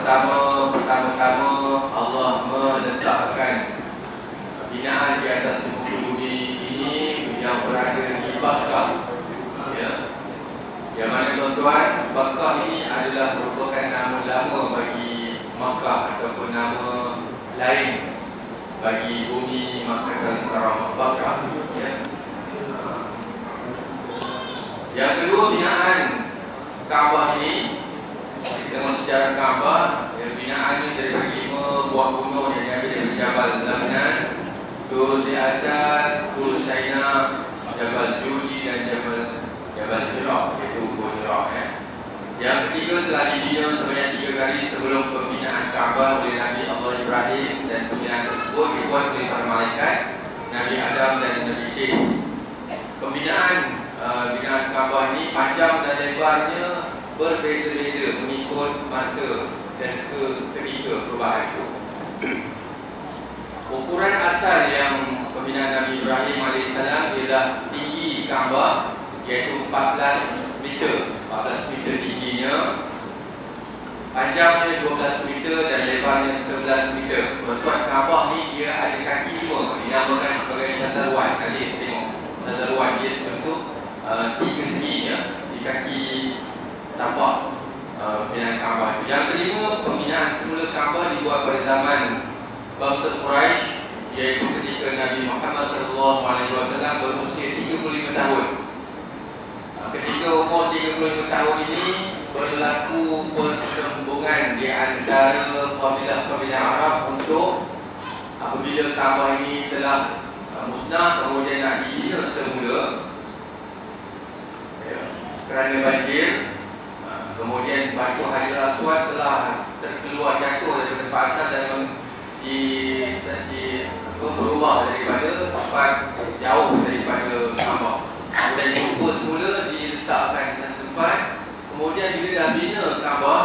pertama-tama Allah meletakkan binaan di atas muka bumi ini yang berada di Makkah. Ya. Yang mana tuan-tuan, Makkah ini adalah merupakan nama lama bagi Makkah ataupun nama lain bagi bumi Makkah Mukarramah, Makkah. Ya. Yang kedua, binaan Kaabah ini, kita masuk sejarah Kaabah, binaan ini dari 5 buah gunung yang diambil dari Jabal Lamnan, Tur Li'atan, Tur Saina, Jabal Judi dan Jabal Hira, iaitu Bukit Hira. Yang ketiga telah dibina sebanyak 3 kali sebelum pembinaan Kaabah oleh Nabi Allah Ibrahim, dan pembinaan tersebut dibuat oleh para malaikat, Nabi Adam dan Nabi Syekh. Pembinaan binaan Kaabah ini panjang dan lebarnya berbeza-beza mengikut masa dan ketika perubahan itu. Ukuran asal yang pembinaan Nabi Ibrahim AS ialah tinggi Kaabah, iaitu 14 meter. 14 meter tingginya, panjangnya 12 meter dan lebarnya 11 meter. Tuan-tuan, Kaabah ni dia ada kaki 5, dinamakan sebagai Syazalwan. Tadi tengok Syazalwan, dia sebentuk 3 segi ya, di kaki tapak pembinaan Kaabah. Yang kelima, pembinaan semula Kaabah dibuat pada zaman bangsa Quraisy, iaitu ketika Nabi Muhammad SAW berusia 35 tahun. Ketika umur 35 tahun ini berlaku pertembungan di antara kabilah-kabilah Arab untuk apabila Kaabah ini telah musnah, kemudian nak dibina semula kerana banjir. Kemudian batu Hajar Aswad telah terkeluar jatuh dari tempat asal dan berubah daripada tempat jauh daripada Kaabah. Dan jumpa semula diletakkan di satu tempat. Kemudian bila dah bina Kaabah,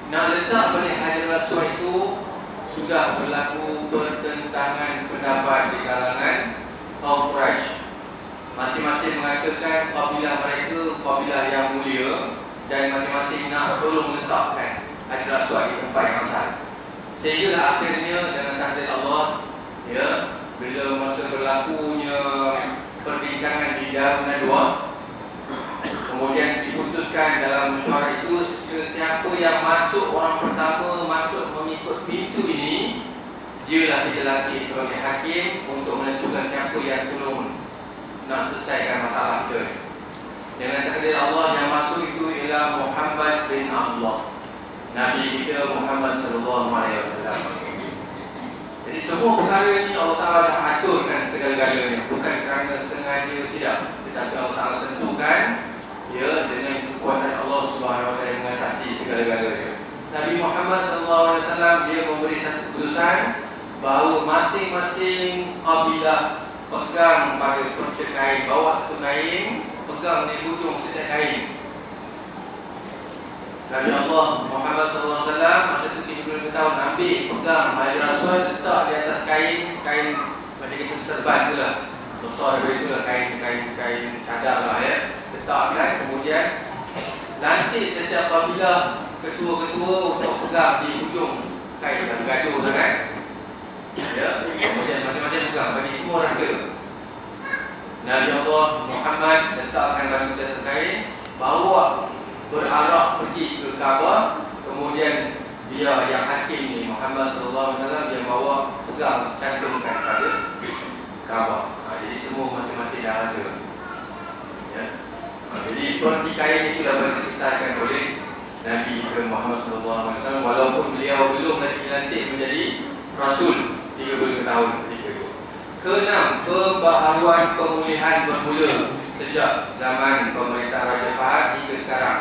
nak letak balik Hajar Aswad itu sudah berlaku pertentangan pendapat di kalangan kaum Quraisy. Masing-masing mengatakan kabilah mereka kabilah yang mulia dan masing-masing nak tolong meletakkan Hajar Aswad di tempat yang asal. Sehinggalah akhirnya dengan takdir Allah, ya, bila masa berlakunya perbincangan di Darun Nadwa, kemudian diputuskan dalam mesyuarat itu sesiapa yang masuk, orang pertama masuk mengikut pintu ini, dialah dilantik sebagai hakim untuk menentukan siapa yang tolong nak selesaikan masalah kita. Dengan takdir Allah, yang masuk itu ialah Muhammad bin Abdullah, Nabi kita Muhammad SAW. Jadi semua perkara ini Allah Ta'ala dah aturkan segala-galanya, bukan kerana sengaja, tidak, tetapi Allah Ta'ala tentukan ya, dengan kekuasaan Allah Subhanahu Wa Taala yang mengatasi segala-galanya. Nabi Muhammad SAW dia memberi satu keputusan bahawa masing-masing kabilah pegang pada seperti kain, bawa satu kain, pegang di hujung setiap kain. Nabi Allah Muhammad SAW masa itu 30 tahun ambil, pegang Hajar Aswad, letak di atas kain macam kita serban tu lah, besar daripada itu lah, kain cadar lah ya, letakkan. Kemudian lantik setiap kabilah ketua-ketua untuk pegang di hujung kain, dan bergaduh sangat ya. Kemudian masing-masing pegang, bagi semua rasa. Nabi Allah Muhammad letakkan batu di atas kain, bawa berarah pergi ke Kaabah. Kemudian dia yang hakim ni Muhammad SAW, dia bawa pegang, cantumkan pada Kaabah. Jadi semua masing-masing dah rasa ya. Jadi pergi kain ini sudah disesatkan oleh Nabi Muhammad SAW, walaupun beliau belum lagi dilantik menjadi Rasul 30 tahun ketika itu. Keenam, pembaharuan pemulihan bermula sejak zaman pemerintah Raja Fahad hingga sekarang.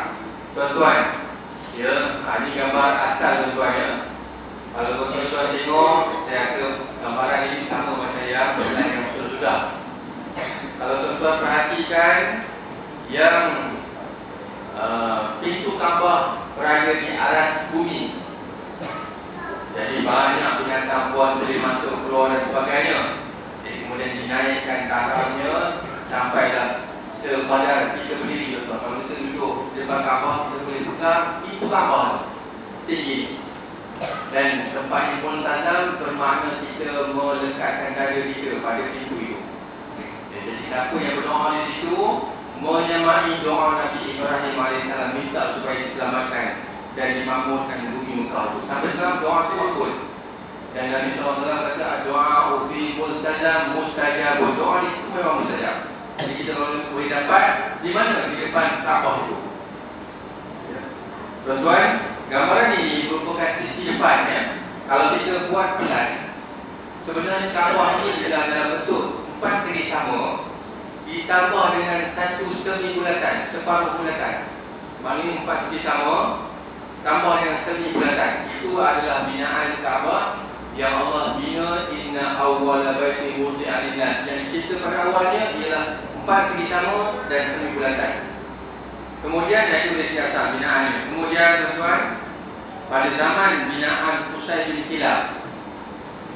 Tuan-tuan, ya, ini gambar asal tuan-tuan ya. Kalau tuan-tuan tengok, saya rasa gambaran ini sama macam yang sudah. Kalau tuan-tuan perhatikan, yang pintu Kaabah berada di aras bumi. Jadi banyak binatang buas boleh masuk, keluar dan sebagainya. Jadi kemudian dinaikkan tarafnya sampailah sekadar kita berdiri. Kalau kita duduk di depan Kaabah, kita boleh pegang pintu Kaabah tinggi. Dan tempat yang muntazam bermakna kita melekatkan dada kita pada pintu itu. Jadi siapa yang berdoa di situ menyamai doa Nabi Ibrahim AS, minta supaya diselamatkan dan dimakmurkan bumi Mekah itu. Sampai sekarang doa itu makbul. Dan Nabi SAW kata doa fi multazam mustajab. Doa di situ memang mustajab. Jadi kita boleh dapat di mana? Di depan Kaabah itu. Ya. Tuan-tuan, gambaran ini merupakan sisi depan ya. Kalau kita buat pelan, sebenarnya Kaabah ini adalah dalam bentuk 4 segi sama ditambah dengan satu semi bulatan, separuh bulatan. Maknanya 4 segi sama tambah dengan semi bulatan. Itu adalah binaan Kaabah yang Allah bina, inna awwala baitin wudi'a lin-nas. Yang kita pada awalnya ialah 4 segi sama dan semi bulatan. Kemudian itu dari segi asal binaannya. Kemudian tuan-tuan, pada zaman binaan Qusay bin Kilab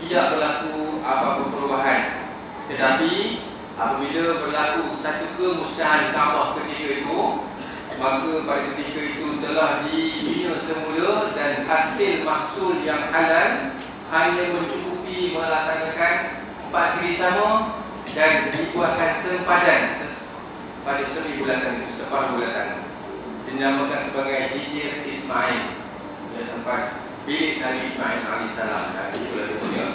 tidak berlaku apa-apa perubahan. Tetapi apabila berlaku satu kemusnahan Kaabah ketika itu, maka pada ketika itu telah dibina semula dan hasil mahsul yang halal hanya mencukupi melaksanakan 4 segi sama dan dibuatkan sempadan pada semi bulatan itu, separuh bulatan. Dinamakan sebagai Hijr Ismail, ya, tempat bilik Nabi Ismail AS. Itulah tentunya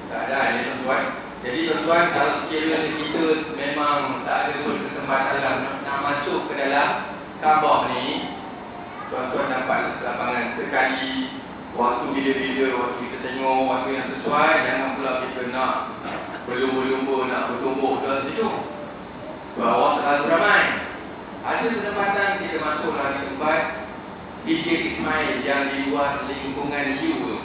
keadaan ya tuan-tuan. Jadi tuan-tuan, kalau sekiranya kita memang tak ada kesempatan nak masuk ke dalam Kaabah ni, tuan-tuan dapat lapangan sekali waktu video-video, waktu kita tengok waktu yang sesuai. Jangan pula kita nak berlumba-lumba, nak bertumbuk dalam situ. Bawah terlalu ramai. Ada kesempatan kita masuklah di tempat Hijr Ismail yang di luar lingkungan U.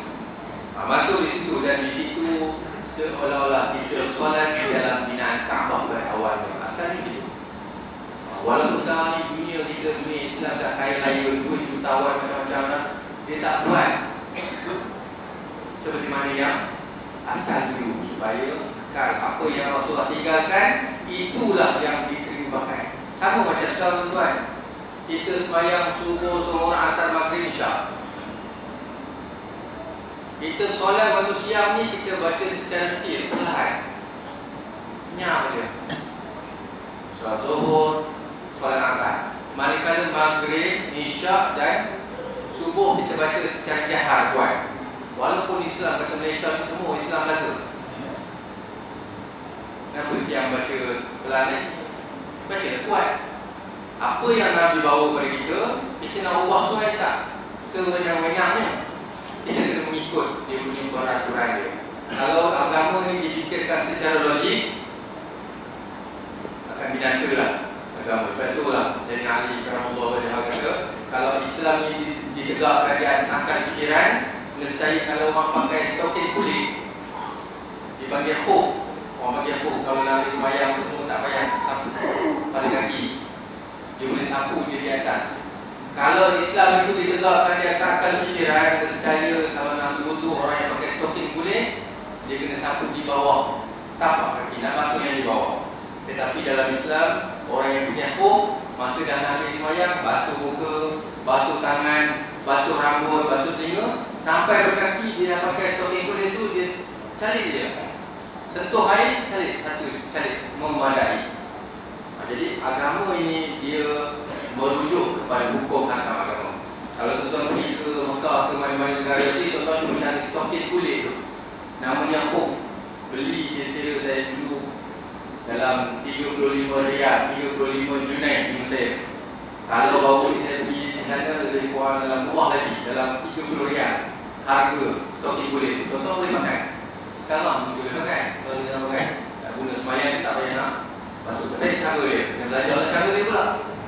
Masuk di situ dan di situ seolah-olah kita solat di dalam binaan Kaabah pada awalnya. Asalnya begitu. Walaupun sekarang ni dunia kita, dunia Islam dah kaya raya, duit jutawan macam-macam, dia tak buat seperti mana yang asal dulu, supaya apa yang Rasulullah tinggalkan itulah yang diterima pakai. Sama macam sekarang tuan-tuan, kita sembahyang subuh, zuhur, asar, maghrib, isyak. Kita solat waktu siang ni kita baca secara sir, perlahan, senyap je. Solat zuhur, solat asar. Manakala maghrib, isyak dan subuh kita baca secara jahar tuan. Walaupun Islam kata Malaysia ni semua Islam baca. Kenapa siang baca pelan ni? Baca dah kuat. Apa yang Nabi bawa kepada kita, kita nak ubah sesuai tak? Sewenang-wenangnya kita kena mengikut dia punya peraturan dia. Kalau agama ni difikirkan secara logik, akan binasa lah agama. Sebab itulah Sayyidina Ali Karamullah kata, kalau Islam ni ditegakkan di atas akal fikiran, nescaya kalau orang pakai stokin kulit dipanggil khuf. Orang panggil khuf. Kalau Nabi sembahyang tu semua tak payah sapu pada kaki, dia boleh sapu je di atas. Kalau Islam itu ditegakkan di atas akal fikiran, nescaya kalau Nabi wudu, orang yang pakai stokin kulit dia kena sapu di bawah tapak kaki, nak masuk yang di bawah. Tetapi dalam Islam, orang yang punya khuf, masa dah Nabi sembahyang, basuh muka, basuh tangan, basuh rambut, basuh telinga, sampai berkaki dia dah pakai stokin kulit tu, dia cari dia. Sentuh air, cari satu, cari memadai. Jadi agama ini dia merujuk kepada hukum hakam agama. Kalau tuan-tuan pergi ke Mekah, ke mana-mana negara ni, tuan-tuan cuma cari stokin kulit tu, namanya khuf. Beli kira-kira saya dulu dalam 35 riyal, 35 Junai di Mesir. Kalau baru ni saya pergi di sana, lebih kurang dalam murah lagi, dalam 30 riyal harga stokin kulit. Tuan-tuan boleh pakai. Sekarang boleh pakai. Kalau kita nak pakai, tak guna sembahyang, dia tak payah nak masuk. Tapi cara dia, kena belajar cara dia pula.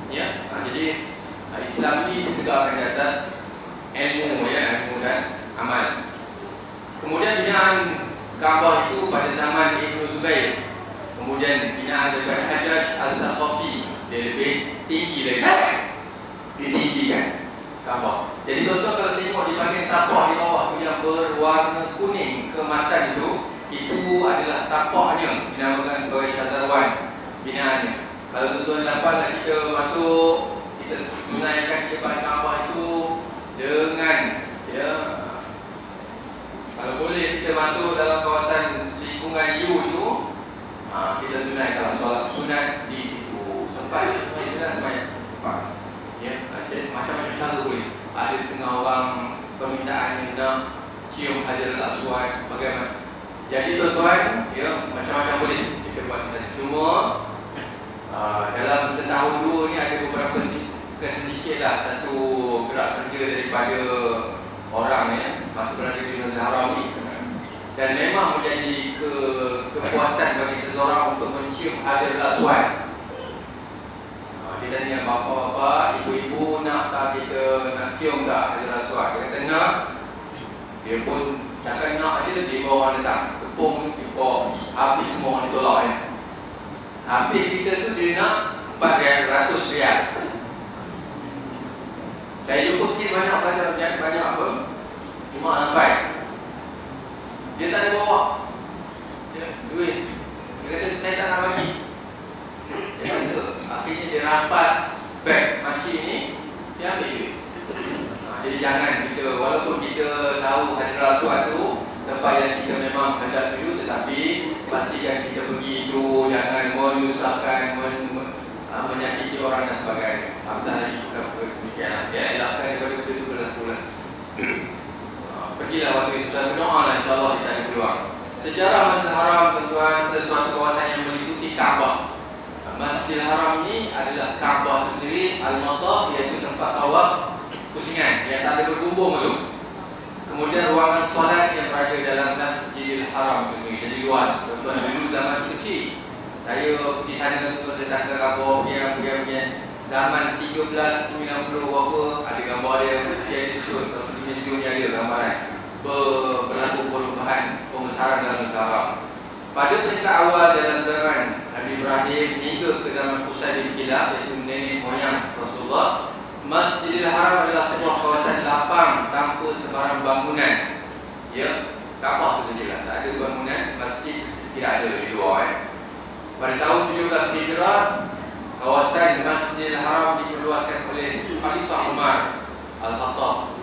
Ya, jadi Islam ini ditegakkan di atas ilmu, ya, ilmu dan amal. Kemudian binaan Kaabah itu pada zaman Ibn Zubair. Kemudian binaan daripada Hajjaj Al-Thaqafi, dia lebih tinggi lagi, ditinggikan Kaabah. Jadi tuan-tuan kalau tengok di bahagian tapak di bawah tu yang berwarna kuning keemasan itu adalah tapaknya, dinamakan sebagai Syazarwan binaannya. Kalau tuan-tuan dapatlah kita masuk, kita tunaikan di depan Kaabah itu dengan cium Hajarul Aswad, bagaimana. Jadi tuan-tuan, ya, macam-macam boleh kita buat di sana. Cuma dalam setahun dua ni ada beberapa sedikitlah satu gerak kerja daripada orang ya, masa berada di Masjidil Haram ni. Dan memang menjadi kepuasan bagi seseorang untuk mencium Hajarul Aswad. Dia tanya bapa-bapa, ibu-ibu nak tak kita nak cium tak Hajarul Aswad? Dia kata nak. Dia pun cakap nak aja, dia bawa orang datang. Tepung, dia bawa pergi. Habis semua orang ditolak ya. Habis kita tu dia nak 400 rial. Saya jumpa kit banyak apa? 5 sampai. Dia tak ada bawa duit. Dia kata saya tak nak bagi. Dia kata akhirnya dia rampas beg makcik ni, dia ambil duit. Jadi jangan kita, walaupun kita tahu Hajarul Aswad tu tempat yang kita memang hendak tuju, tetapi pastikan kita pergi itu jangan menyusahkan, menyakiti orang dan sebagainya. Apatah lagi bukan sedemikian. Ya, elakkan daripada itu berlaku-laku. Pergilah waktu itu dan berdoa lah, insyaAllah kita ada peluang. Sejarah Masjidil Haram tuan-tuan, sesuatu kawasan yang meliputi Kaabah. Masjidil Haram ini adalah Kaabah itu sendiri, Al-Mataf, iaitu tempat tawaf kusingan yang tak ada berbumbung tu. Kemudian ruangan solat yang berada dalam Masjidil Haram itu sendiri, jadi luas. Tuan-tuan, dulu zaman itu kecil. Saya pergi sana tu, saya tak ke Kaabah, pergi zaman 1390 berapa, ada gambar dia disusun. Kalau pergi museum ni ada gambaran berlaku perubahan pembesaran dalam Masjidil Haram. Pada peringkat awal dalam zaman Nabi Ibrahim hingga ke zaman Qusay bin Kilab, iaitu nenek moyang Rasulullah, Masjidil Haram adalah sebuah kawasan lapang tanpa sebarang bangunan. Ya, Kaabah tu sajalah, tak ada bangunan, masjid tidak ada di luar. Pada tahun 17 Hijrah, kawasan Masjidil Haram diperluaskan oleh Khalifah Umar Al-Khattab.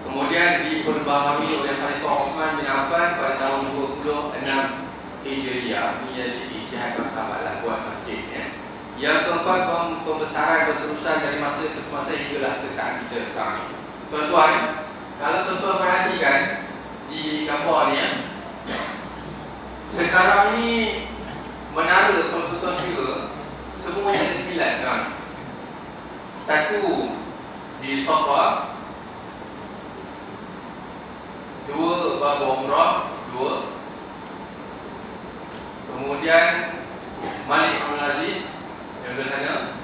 Kemudian diperbaharui oleh Khalifah Uthman bin Affan pada tahun 26 Hijriah. Ini jadi ijtihad sahabatlah buat masjid ya. Yang keempat, pembesaran berterusan dari masa ke semasa hinggalah ke saat kita sekarang ini. Tuan-tuan, kalau tuan-tuan perhatikan di gambar ni ya, sekarang ini menara, kalau tuan-tuan kira, semuanya ada 9 kan? Satu di Safa, 2 Babu Umrah, 2. Kemudian Malik Abdul Aziz yang di sana.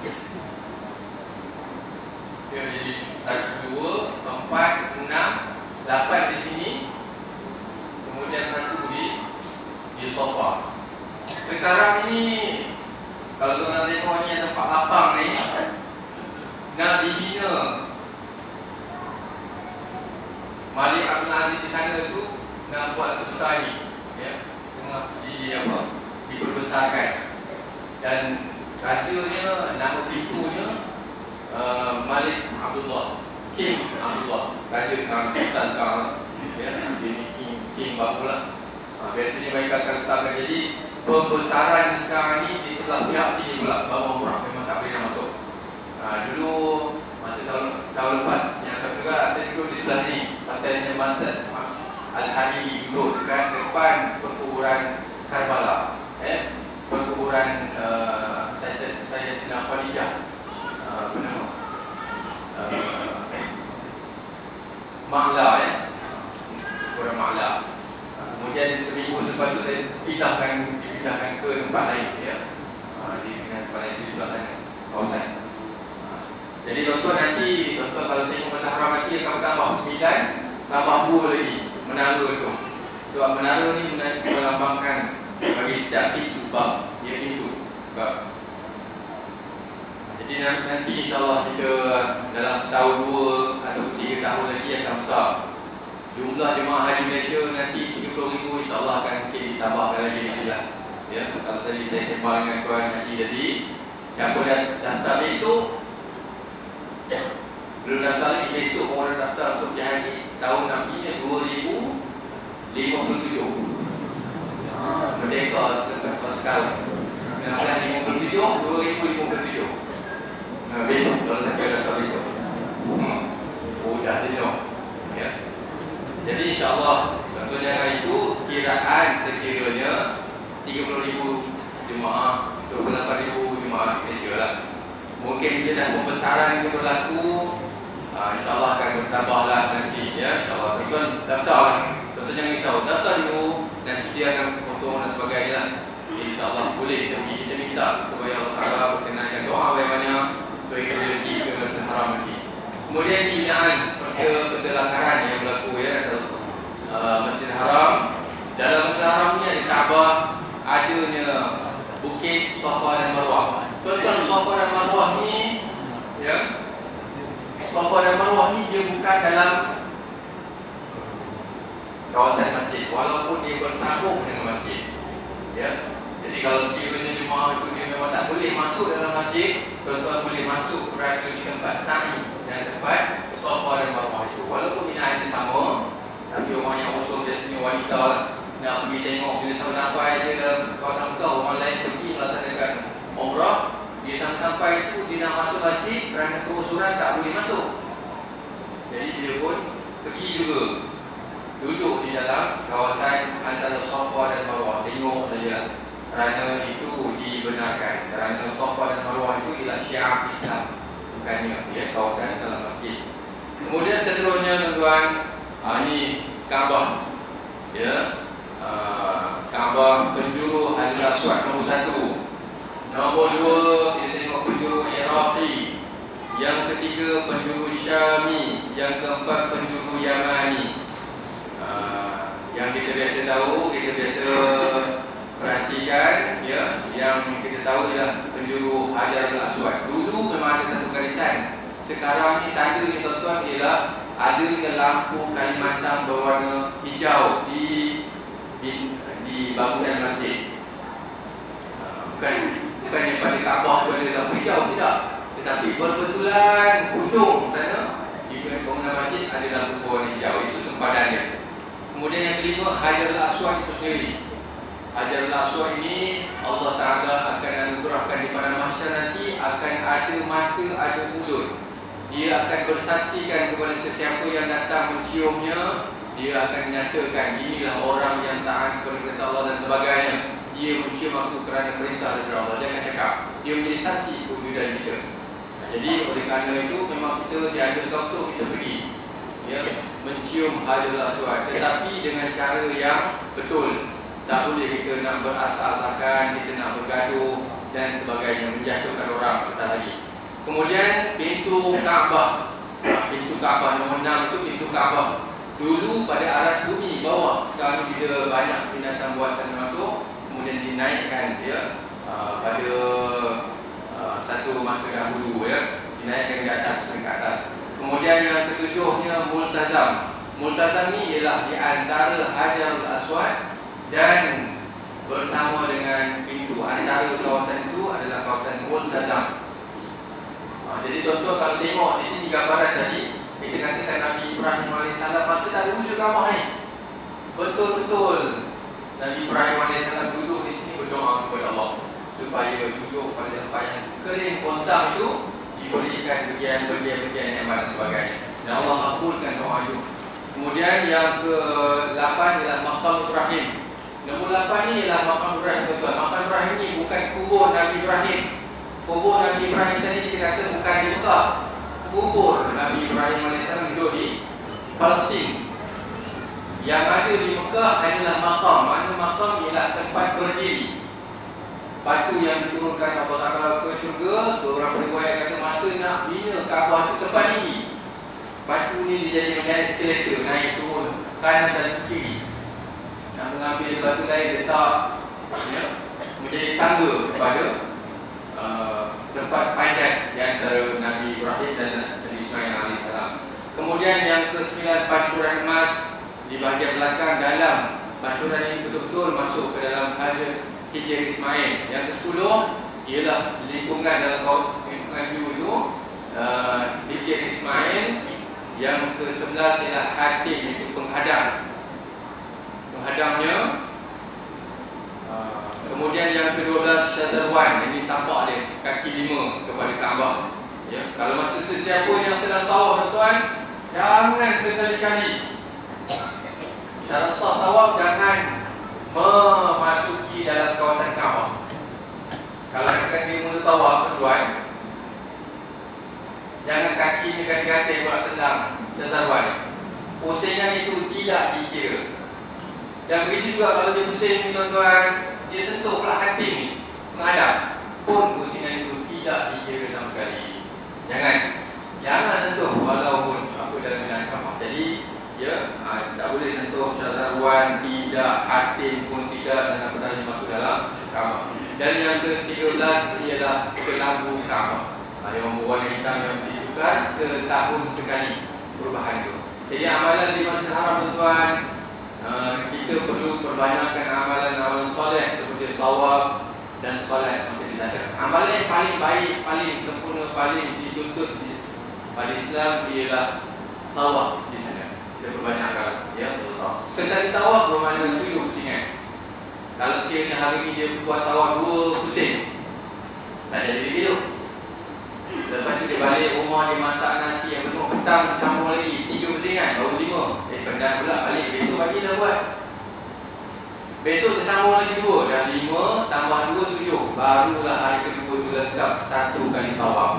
Dia jadi 1, 2, 4, 6, 8 di sini. Kemudian 1 di Safa. Sekarang ini kalau tuan-tuan tengok ni yang tempat lapang ni nak dibina. Malik Abdul Aziz di sana tu nak buat sebesar ni ya, tengah diperbesarkan. Dan rajanya, nama pintunya Malik Abdullah, King Abdullah. Raja sekarang, Sultan sekarang ya, dia ni King barulah. Biasanya mereka akan letakkan. Jadi pembesaran sekarang ni di sebelah pihak sini pula, bawah murah, memang tak boleh nak masuk. Dulu masa tahun lepas yang saya juga, saya duduk di sebelah ni, partainya Masjid Al-Hadi, duduk dekat depan perkuburan Karbala, perkuburan Sayyidatina Khadijah, apa nama, Ma'la perkuburan Ma'la. Kemudian seminggu selepas tu saya dipindahkan ke tempat lain ya. Di tempat lain di sebelah sana kawasan. Jadi tuan-tuan nanti, tuan-tuan kalau tengok Masjidil Haram nanti akan bertambah 9, tambah 2 lagi menara tu. Sebab menara ni melambangkan bagi setiap pintu bab, dia pintu bab. Jadi nanti insyaAllah kita dalam setahun 2 atau 3 tahun lagi akan besar. Jumlah jemaah haji Malaysia nanti 30,000 insyaAllah akan mungkin ditambahkan lagi insyaAllah ya. Kalau tadi saya sembang dengan Tuan Haji tadi, siapa dah daftar besok, belum daftar lagi, besok orang daftar untuk pergi haji tahun nantinya 2057. Merdeka selepas 1 tahun 1957, 2057. Besok kalau saya daftar besok. Oh dah tengok ya. Jadi insya-Allah contohnya hari itu kiraan sekiranya 30,000 jemaah, 28,000 jemaah Malaysia lah. Mungkin bila dah pembesaran itu berlaku, insya-Allah akan bertambahlah nanti ya. Insya-Allah tuan daftarlah. Contoh jangan risau, daftar dulu, nanti dia akan potong dan sebagainya lah. InsyaAllah boleh kita pergi, kita minta supaya Allah Ta'ala berkenan dengan doa banyak-banyak supaya kita pergi ke Masjidil Haram nanti. Kemudian di binaan pertelakaran yang berlaku ya Masjidil Haram. Dalam Masjidil Haram ni ada Kaabah, adanya Bukit Safa dan Marwah. Tuan-tuan, Safa dan Marwah ni ya, Safa dan Marwah ni dia bukan dalam kawasan masjid, walaupun dia bersambung dengan masjid ya. Jadi kalau sekiranya jemaah itu dia memang tak boleh masuk dalam masjid, tuan-tuan boleh masuk kerana di tempat sa'i dan tempat Safa dan Marwah itu. Walaupun binaan itu sama, tapi orang yang usul biasanya wanita lah, nak pergi tengok bila sampai dia dalam kawasan Mekah, orang lain pergi melaksanakan umrah, dia sampai itu dia nak masuk masjid kerana keusuran tak boleh masuk. Jadi dia pun pergi juga duduk di dalam kawasan antara Safa dan Marwah, tengok saja. Kerana itu dibenarkan, kerana Safa dan Marwah itu ialah syiar Islam, bukannya ya, kawasan dalam masjid. Kemudian seterusnya tuan-tuan, ini Kaabah ya, Kaabah penjuru Hajar Aswad nombor 1. Nombor 2 kita tengok penjuru Iraqi. Yang ketiga penjuru Syami. Yang keempat penjuru Yamani. Yang kita biasa tahu, kita biasa perhatikan ya, yang kita tahu ialah penjuru Hajar Aswad. Dulu memang ada satu garisan. Sekarang ni tanda ni tuan-tuan ialah adanya lampu Kalimantan berwarna hijau di bangunan masjid. Bukannya pada Kaabah tu ada lampu hijau, tidak. Tetapi berbetulan hujung sana di bangunan masjid ada lampu berwarna hijau. Itu sempadannya. Kemudian yang kelima, Hajar Aswad itu sendiri. Hajar Aswad ini Allah Ta'ala akan anugerahkan di padang mahsyar nanti, akan ada mata, ada mulut. Dia akan bersaksikan kepada sesiapa yang datang menciumnya. Dia akan menyatakan inilah orang yang taat kepada perintah Allah dan sebagainya. Dia mencium aku kerana perintah daripada Allah. Dia akan cakap, dia menjadi saksi kewujudan kita. Jadi oleh kerana itu memang kita diajarkan untuk kita pergi ya, mencium Hajar Aswad, tetapi dengan cara yang betul. Tak boleh kita nak berasa-asakan, kita nak bergaduh dan sebagainya, menjatuhkan orang, kita lagi. Kemudian pintu Kaabah. Pintu Kaabah nombor 6 itu pintu Kaabah. Dulu pada aras bumi bawah, sekarang bila banyak binatang buasan masuk, kemudian dinaikkan ya, pada satu masa dahulu ya, dinaikkan ke atas dan ke atas. Kemudian yang ketujuhnya Multazam. Multazam ni ialah di antara Hajar Aswad dan bersama dengan pintu. Antara kawasan itu adalah kawasan Multazam. Jadi tuan-tuan kalau tengok di sini gambaran tadi, kita katakan Nabi Ibrahim AS masa tak ada wujud Kaabah ni. Betul-betul Nabi Ibrahim AS duduk di sini berdoa kepada Allah supaya duduk pada tempat yang kering kontang itu, diberikan bagian-bagian yang dan sebagainya. Dan Allah makbulkan doa itu. Kemudian yang ke-8 ialah Maqam Ibrahim. Nombor 8 ni ialah Maqam Ibrahim tuan-tuan. Maqam Ibrahim ni bukan kubur Nabi Ibrahim. Kubur Nabi Ibrahim tadi kita kata bukan di Mekah. Kubur Nabi Ibrahim AS duduk di Palestin. Yang ada di Mekah hanyalah Maqam. Mana Maqam ialah tempat berdiri. Batu yang diturunkan Allah Ta'ala ke syurga. Beberapa riwayat kata masa nak bina Kaabah itu tempat tinggi. Batu ni dijadi macam eskalator, naik turun kanan dan kiri. Nak mengambil batu lain letak ya, menjadi tangga kepada tempat panjat di antara Nabi Ibrahim dan Nabi Ismail AS. Kemudian yang ke-9 pancuran emas di bahagian belakang dalam. Pancuran ini betul-betul masuk ke dalam Hijr Ismail. Yang ke-10 ialah lingkungan dalam lingkungan itu Hijr Ismail. Yang ke-11 ialah Hatim, itu penghadang. Penghadangnya. Kemudian yang ke-12 Syazarwan, ini tampak dia kaki 5 kepada Kaabah. Ya, kalau masa sesiapa yang sedang tahu tuan-tuan, jangan sekali-kali memasuki dalam kawasan Kaabah. Kalau katakan dia mula tawaf, tuan, jangan kakinya kaki-kaki buat tendang. Pusingan itu tidak dikira. Dan begitu juga kalau dia pusing, tuan-tuan, dia sentuh pula hati ni menghadap, pun pusingan itu tidak dikira sama sekali. Jangan sentuh walaupun apa dalam keadaan Kaabah. Jadi tak boleh sentuh syazarwan, tidak, hatim pun tidak, dan apatah masuk dalam Kaabah. Dan yang ke-13 ialah kelambu Kaabah. Yang berwarna hitam yang ditukar setahun sekali perubahan itu. Jadi amalan di Masjidil Haram, tuan-tuan, kita perlu perbanyakkan amalan-amalan soleh seperti tawaf dan solat masjid sana. Amalan yang paling baik, paling sempurna, paling dituntut pada Islam ialah tawaf di sana. Kita perbanyakkan, ya, sekali tawaf bermakna 7 pusingan. Kalau sekiranya hari ini dia buat tawaf 2 pusing, tak ada jadi hidup. Lepas tu dia balik rumah, dia masak nasi yang betul, petang sambung lagi 3 pusingan, baru 5. Pendang pula balik, besok pagi dah buat. Besok dia sambung lagi 2, dah 5 tambah 2, 7. Barulah hari kedua tu lengkap 1 kali tawaf.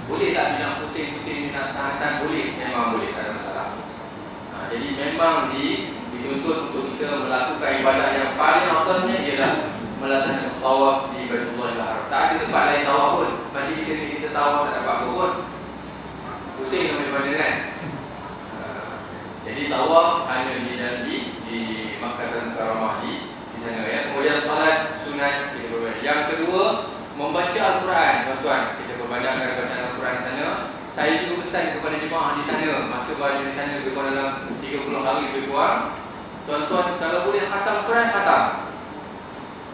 Boleh tak dia nak pusing-pusing, dia nak tahan-tahan? Boleh, memang boleh, tak ada masalah. Jadi memang dituntut untuk kita melakukan ibadah yang paling afdalnya ialah melaksanakan tawaf di Baitullah Haram. Tak ada tempat lain tawaf pun. Macam kita tawaf tak dapat apa pun. Pusing nama ibadah kan. Jadi tawaf hanya di Makkah Mukarramah di sana, ya. Kemudian salat sunat kita berbanyakkan. Yang kedua, membaca Al-Quran, tuan-tuan. Kita berbanyakkan bacaan Al-Quran di sana. Saya juga pesan kepada jemaah di sana, masa berada di sana lebih kurang dalam 30 hari lebih kurang. Tuan-tuan, kalau boleh khatam Quran, khatam.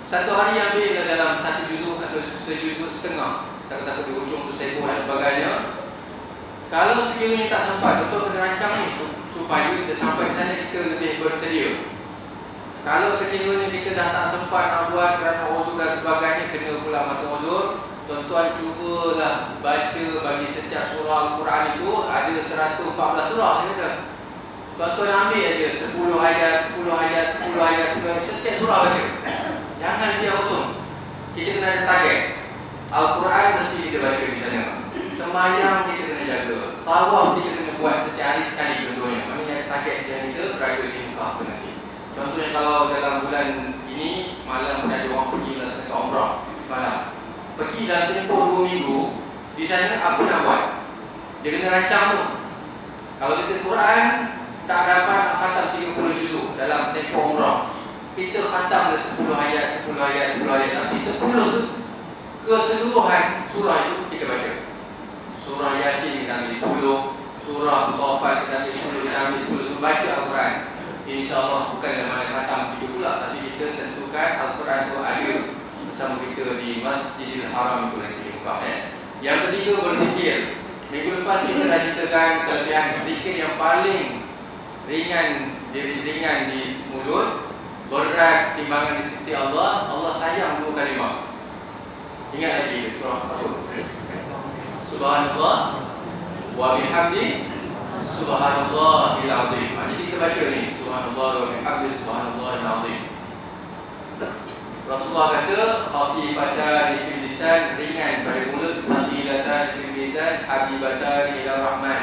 Satu hari ambil dalam 1 juzuk atau sejuzuk setengah. Takut-takut di ujung tu seko dan sebagainya. Kalau sekiranya tak sempat, tuan-tuan kena rancang ni supaya kita sampai di sana kita lebih bersedia. Kalau sekiranya kita dah tak sempat nak buat kerana uzur dan sebagainya, kena pula masa uzur, tuan-tuan cubalah baca bagi setiap surah Al-Quran itu ada 114 surah, kata. Tuan-tuan ambil aja 10 ayat, 10 ayat, 10 ayat, 10 ayat, setiap surah baca. Jangan dia kosong. Kita kena ada target. Al-Quran mesti kita baca di sana. Semayang kita kena jaga. Tawaf kita kena buat setiap hari sekali, contohnya. Maknanya ada target yang kita berada di muka apa nanti. Contohnya kalau dalam bulan ini semalam ada orang pergi ke umrah semalam. Pergi dalam tempoh 2 minggu, di sana apa nak buat? Dia kena rancang tu. Kalau kita Quran tak dapat nak khatam 30 juzuk dalam tempoh umrah, kita khatamlah 10 ayat, 10 ayat, 10 ayat. Tapi 10 keseluruhan surah itu kita baca. Surah Yasin kita ambil 10, surah Safat kita ambil 10, kita ambil 10, baca Al-Quran. InsyaAllah bukan dalam mana khatam itu pula, tapi kita tentukan Al-Quran itu ada bersama kita di Masjidil Haram itu nanti di Mekah, ya. Yang ketiga, berzikir. Minggu lepas kita dah ceritakan kelebihan zikir yang paling ringan di mulut, berat timbangan di sisi Allah. Allah sayang 2 kalimah. Ingat lagi surah 1. Subhanallah wa bihamdi subhanallahil azim. Jadi kita baca ni, subhanallah wa bihamdi subhanallahil azim. Rasulullah kata khafifatan fil lisan, ringan pada mulut, thaqilatan fil mizan, habibatan ila rahman.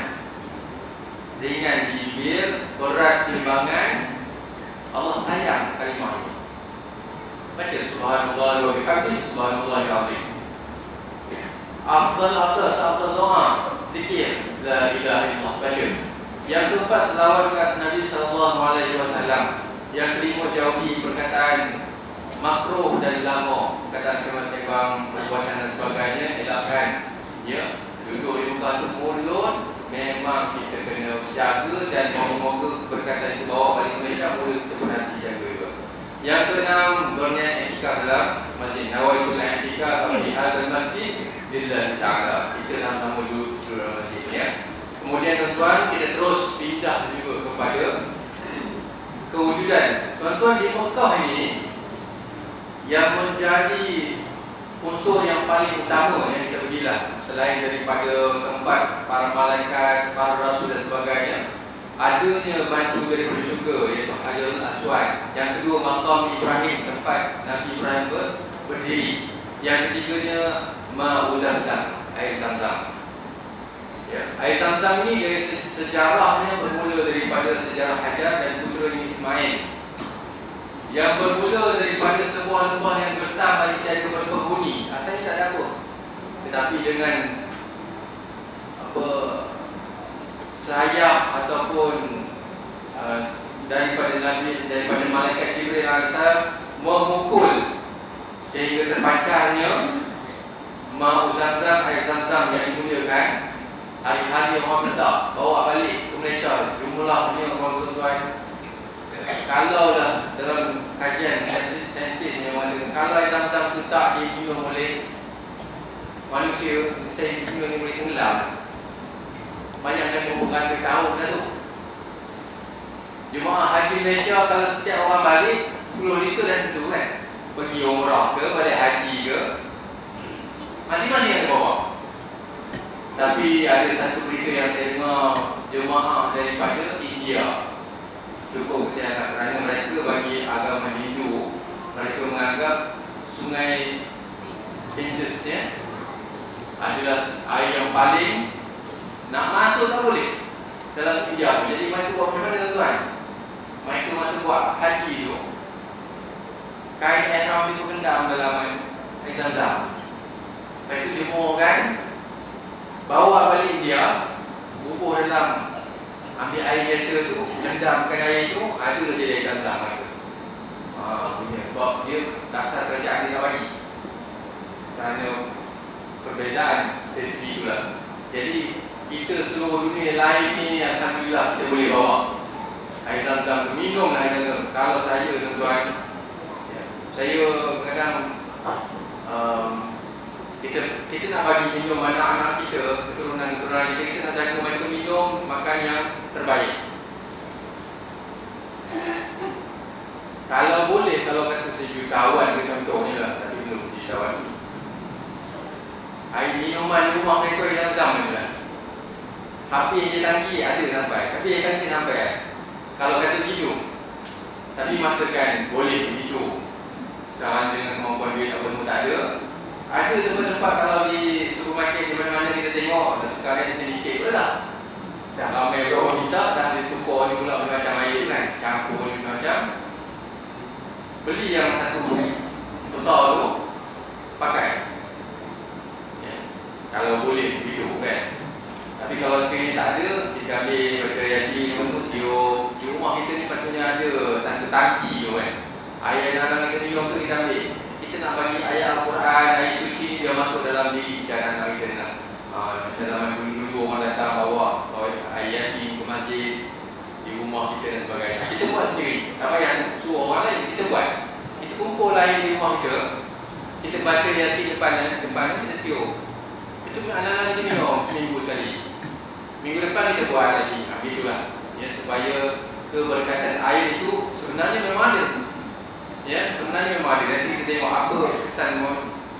Ringan di bibir, berat timbangan. Allah sayang kalimah ini. Baca subhanallah wa bihamdi subhanallahil azim. Afdal doa zikir la ilaha illallah, baca. Yang keempat, selawat ke atas Nabi sallallahu alaihi wasallam. Yang kelima, jauhi perkataan makruh dan lama, perkataan sembang-sembang, perbuatan dan sebagainya, elakkan. Ya, duduk di muka tu mulut memang kita kena jaga, dan moga-moga perkataan itu bawa balik Malaysia, mulut kita pun nanti jaga juga. Yang keenam, berniat i'tikaf dalam masjid. Nawaitul i'tikaf di hadzal masjid lillahi ta'ala. Kita sama-sama duduk dalam masjid, ya. Kemudian tuan-tuan, kita terus pindah juga kepada kewujudan. Tuan-tuan, di Mekah ini yang menjadi unsur yang paling utama yang kita pergilah, selain daripada tempat para malaikat, para rasul dan sebagainya, ada adanya batu daripada syurga, iaitu Hajarul Aswad. Yang kedua, Maqam Ibrahim, tempat Nabi Ibrahim berdiri. Yang ketiganya, Ma'u Zamzam, air Zamzam. Ya, air Zamzam ini dari sejarahnya bermula daripada sejarah Hajar dan puteranya Ismail, yang bermula daripada sebuah lembah yang besar bagi tiada berpenghuni. Asalnya tak ada apa, tetapi dengan sayap ataupun daripada malaikat Jibril alaihissalam memukul sehingga terpancarnya Ma'u Zamzam, air Zamzam yang dimuliakan. Hari-hari orang minta bawa balik ke Malaysia. Jumlahnya orang tuan-tuan, kalaulah dalam kajian saintis yang mengatakan kalau air Zamzam itu tak diminum oleh manusia, saya dunia ni boleh tenggelam. Bayangkan berapa tahun dah tu. Jemaah haji Malaysia kalau setiap orang balik 10 liter dah tentu kan, pergi umrah ke, balik haji ke, masing-masing ada bawa. Tapi ada satu berita yang saya dengar, jemaah daripada India cukup kesiangan kerana mereka bagi agama Hindu, mereka menganggap sungai Gangesnya adalah air yang paling nak masuk tak boleh dalam India. Jadi mereka buat macam mana tuan? Mereka masa buat haji tu, kain ihram itu kendam dalam air Zamzam. Lepas tu dia mohonkan, bawa balik India, bubuh dalam, ambil air biasa tu, kendamkan air tu, itulah jadi air Zamzam mereka. Sebab dia dasar kerajaan dia tak bagi, kerana perbezaan dari segi itulah. Jadi kita seluruh dunia lain ni alhamdulillah kita boleh bawa air Zamzam, minumlah air Zamzam. Kalau saya tuan-tuan, saya kadang kita nak bagi minum anak-anak kita, keturunan-keturunan kita nak jaga mereka minum makan yang terbaik. Kalau boleh, kalau kata saya jutawan ke contohnya lah, tapi belum jutawan. Air minuman di rumah kita air Zamzam je lah. Tapi air tangki ada sampai, tapi air tangki sampai kan? Kalau kata begitu, tapi masakan boleh begitu. Sekarang dengan kemampuan duit apa semua tak ada. Ada tempat-tempat kalau di supermarket di mana-mana kita tengok, tapi sekarang sedikit pula lah. Dah ramai orang minta, dah ada cukur ni pula macam air tu kan, campur ni macam. Beli yang satu besar tu, pakai. Ya. Kalau boleh begitu kan. Tapi kalau sekarang ni tak ada, kita ambil baca Yasin tu, di rumah kita ni patutnya ada satu tangki tu kan. Air yang anak kita minum tu kita ambil. Kita nak bagi ayat Al-Quran, ayat suci ni dia masuk dalam di jalanan kita nak. Macam zaman dulu orang datang bawa ayat Yasin ke masjid, di rumah kita dan sebagainya. Kita buat sendiri. Tak payah suruh orang lain, kita buat. Kita kumpul air di rumah kita. Kita baca Yasin depan kita tiup. Itu anak-anak kita minum seminggu sekali. Minggu depan kita buat lagi. Begitulah. Ya, supaya keberkatan air itu sebenarnya memang ada. Ya, sebenarnya memang ada. Nanti kita tengok apa kesan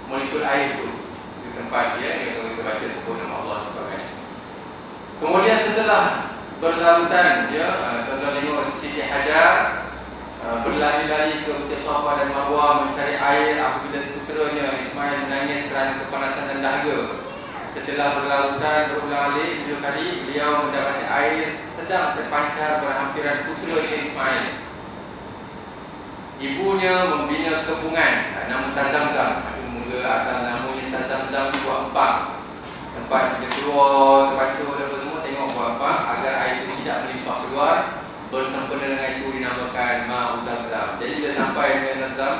molekul air itu di tempat dia yang kita baca sebut nama Allah sebagainya. Kemudian setelah berlarutan, ya, tuan-tuan tengok Siti Hajar berlari-lari ke Bukit Safa dan Marwah mencari air apabila puteranya Ismail menangis kerana kepanasan dan dahaga. Setelah berlarutan berulang kali, 7 kali, beliau mendapati air sedang terpancar berhampiran puteranya Ismail. Ibunya membina kepungan, nama Tazamzam. Mula asal namanya Tazamzam buat empang. Tempat kita keluar, terpancur dan semua, tengok buat empang agar air itu tidak melimpah keluar. Bersempena dengan itu dinamakan Ma'u Zamzam. Jadi bila sampai dengan Zamzam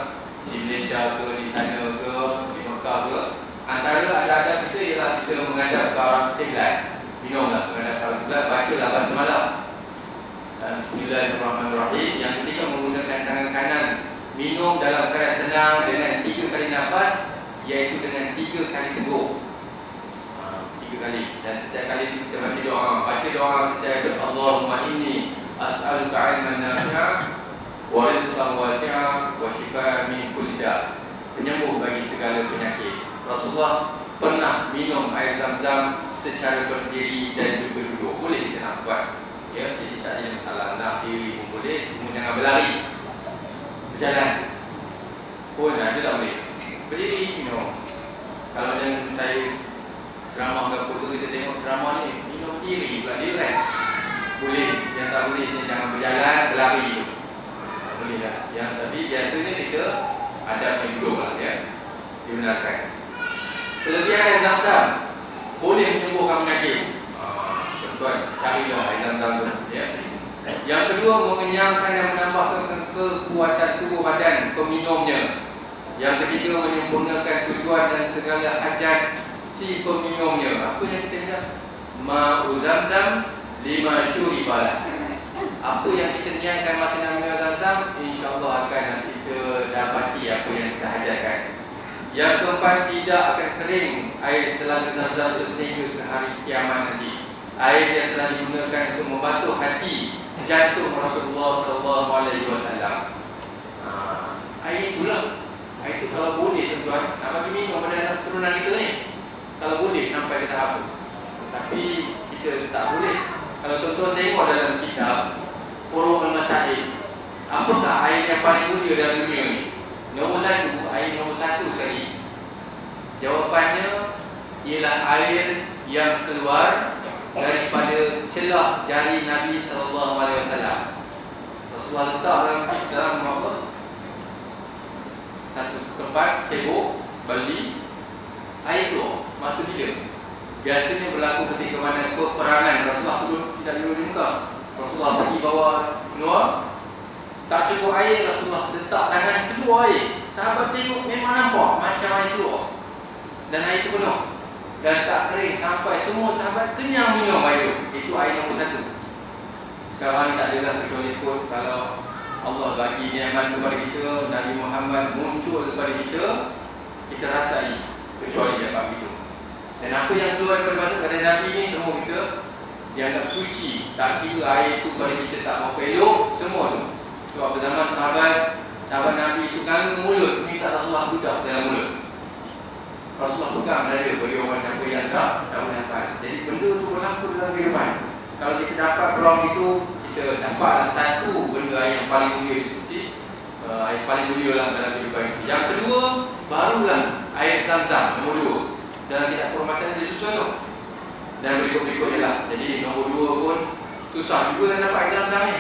di Malaysia ke, di sana ke, di Mekah ke, antara adab-adab kita ialah kita menghadap ke arah kiblat. Minumlah menghadap ke arah kiblat, bacalah basmalah. Bismillahirrahmanirrahim. Yang ketiga menggunakan tangan kanan, minum dalam keadaan tenang dengan 3 kali nafas, iaitu dengan 3 kali teguh. 3 kali. Dan setiap kali itu kita baca doa setiap Allahumma inni as'aluka 'ilman nafi'a wa rizqan wasi'a wa shifaa'an min kulli da'. Penyembuh bagi segala penyakit. Rasulullah pernah minum air Zamzam secara berdiri dan juga duduk. Boleh kita nak buat Ya, jadi tak ada masalah. Nak diri pun boleh, cuma jangan berlari. Berjalan pun ada tak boleh. Berdiri minum. Kalau yang saya ceramah ke foto kita tengok ceramah ni, minum diri pula dia kan. Boleh, yang tak boleh ni jangan berjalan, berlari. Tak boleh lah. Yang tapi biasanya kita adabnya duduk lah ya. Dibenarkan. Kelebihan air Zam-Zam boleh menyembuhkan penyakit. Tuan, carilah air Zam-Zam tu ya. Yang kedua, mengenyangkan dan menambahkan kekuatan tubuh badan peminumnya. Yang ketiga, menyempurnakan tujuan dan segala hajat si peminumnya. Apa yang kita lihat? Ma'u Zam-Zam lima syuribalah. Apa yang kita niatkan masa nak minum Zam-Zam, insya-Allah akan kita dapati apa yang kita hajatkan. Yang keempat, tidak akan kering air telaga Zam-Zam itu sehingga ke hari kiamat nanti. Air yang telah digunakan untuk membasuh hati jantung Rasulullah SAW. Air itulah. Air itu kalau boleh tuan-tuan, nak bagi minum pada keturunan kita ni. Kalau boleh sampai ke tahap itu. Tapi kita tak boleh. Kalau tuan-tuan tengok dalam kitab Forum Al-Masail, apakah air yang paling mulia dalam dunia ni? Nombor satu, air nombor satu sekali. Jawapannya ialah air yang keluar daripada celah jari Nabi SAW. Rasulullah letak dalam apa? Satu tempat, cebok, beli air keluar. Masa bila? Biasanya berlaku ketika mana peperangan. Rasulullah turun tidak dulu di muka. Rasulullah pergi bawa keluar, tak cukup air, Rasulullah letak tangan keluar air. Sahabat tengok memang nampak macam air keluar. Dan air itu penuh dan tak kering sampai semua sahabat kenyang minum air. Itu air nombor satu. Sekarang ni tak adalah kecuali ikut kalau Allah bagi nikmat kepada kita, Nabi Muhammad muncul kepada kita, kita rasai kecuali dapat itu. Dan apa yang keluar daripada Nabi ni semua kita dianggap suci. Tak kira air itu kepada kita tak mau elok, semua tu. Sebab zaman sahabat Nabi itu ganggu mulut, minta Rasulullah budak dalam mulut. Rasulullah pegang dada bagi orang siapa yang tak boleh hafal. Jadi benda tu berlaku dalam kehidupan. Kalau kita dapat peluang itu, kita dapatlah satu benda yang paling mulia di sisi yang paling mulia lah dalam kehidupan. Yang kedua, barulah air Zam-Zam nombor dua. Dalam kitab formasanya disusun tu. Dan berikut-berikutnya lah. Jadi nombor dua pun susah juga nak dapat air Zam-Zam ni.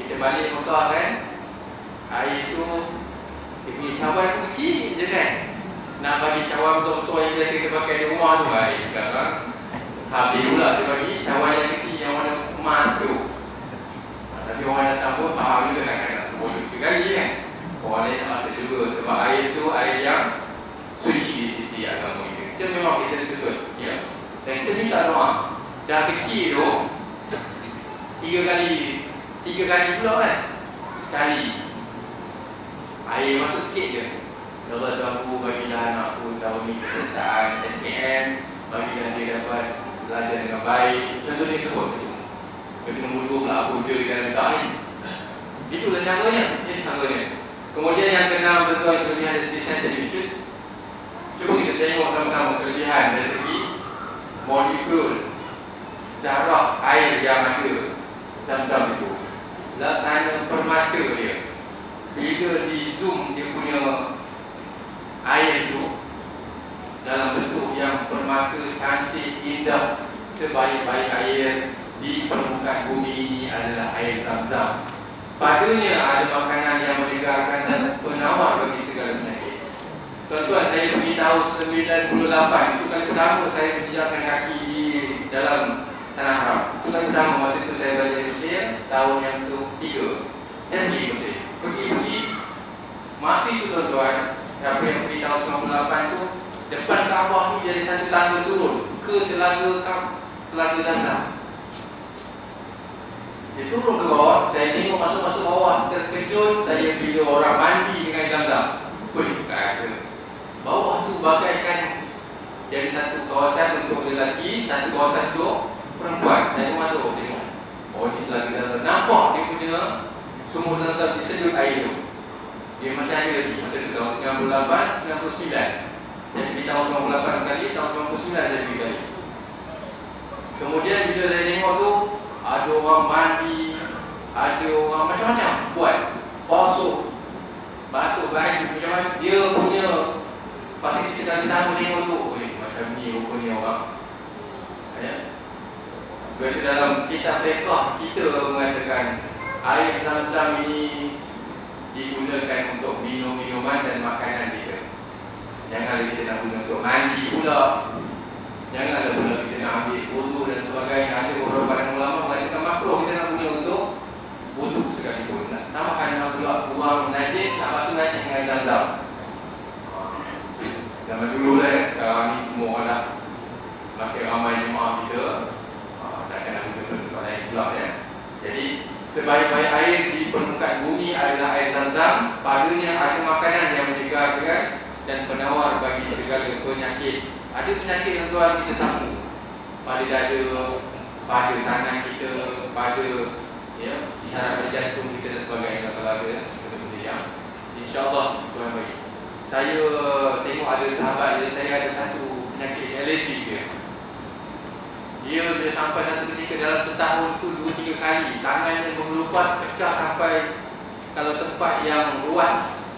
Kita balik Mekah kan, air tu dia punya cawan pun kecil je kan. Nak bagi cawan besar-besar yang biasa kita pakai di rumah tu air juga kan. Habis pula dia bagi cawan yang kecil yang warna emas tu. Tapi orang datang pun faham juga kan. Boleh tiga kali kan. Orang lain nak masuk juga sebab air tu air yang suci di sisi agama kita. Kita memang kita tuntut ya. Dan kita minta doa. Dah kecil tu tiga kali pula kan. Sekali air masuk sikit je. Ya Allah, Tuhanku, bagilah anakku tahun ni kebiasaan SPM, bagilah dia dapat belajar dengan baik. Contohnya sebut bagi nombor dua pula apa dia dalam letak ni. Itulah caranya. Kemudian yang keenam, tuan-tuan, kelebihan dari segi saintifik. Cuba kita tengok sama-sama kelebihan dari segi molekul zarah air yang ada Zam-Zam itu. Laksana permata dia. Bila di zoom dia punya air itu dalam bentuk yang permata, cantik, indah, sebaik-baik air di permukaan bumi ini adalah air Zam-Zam. Padanya ada makanan yang menyegarkan dan penawar bagi segala penyakit. Tuan-tuan, saya beritahu 98 itu kali pertama saya menjejakkan kaki di dalam Tanah Haram. Itu kali pertama masa itu saya belajar di Mesir, tahun yang ketiga. Saya pergi Mesir. Pergi masa itu tuan-tuan, apa yang beritahu 98 tu, depan Kaabah ni dari satu tangga turun ke telaga Zam-Zam. Dia turun ke bawah, saya tengok masuk bawah, terkejut saya bila orang mandi dengan Zam-Zam. Kata bawah tu bagaikan jadi satu kawasan untuk lelaki, satu kawasan untuk perempuan. Saya pun masuk tengok. Oh, ni telaga Zam-Zam. Nampak dia punya sumur Zam-Zam disedut air tu. Dia masih ada lagi. Masa tu tahun 98, 99. Saya pergi tahun 98 sekali, tahun 99 saya pergi sekali. Kemudian bila saya tengok tu, ada orang mandi, ada orang macam-macam buat. Basuh baju macam mana. Dia punya pasal kita dalam tahu tengok tu, macam ni rupanya orang. Ya. Sebab itu dalam kitab fiqh kita mengatakan air Zam-Zam ini digunakan untuk minum-minuman dan makanan kita. Janganlah kita nak guna untuk mandi pula. Janganlah pula kita nak ambil wudu dan sebagainya. Ada beberapa ulama mengatakan makruh kita nak guna untuk wudu sekalipun. Nak tambahkan nak pula buang najis, nak basuh najis dengan Zam-Zam. Zaman dulu lah, sekarang ni semua orang dah makin ramai jemaah kita. Takkan nak guna tempat lain pula ya. Jadi sebaik-baik air di permukaan bumi adalah air Zam-Zam. Padanya ada makanan yang menyegarkan dan penawar bagi segala penyakit. Ada penyakit yang tuan kita sapu pada dada, pada tangan kita, pada ya, isyarat jantung kita dan sebagainya. Kalau ada benda-benda yang insya-Allah Tuhan bagi. Saya tengok ada sahabat saya ada satu penyakit alergi dia. Dia sampai satu ketika dalam setahun tu 2-3 kali tangannya mengelupas pecah sampai kalau tempat yang luas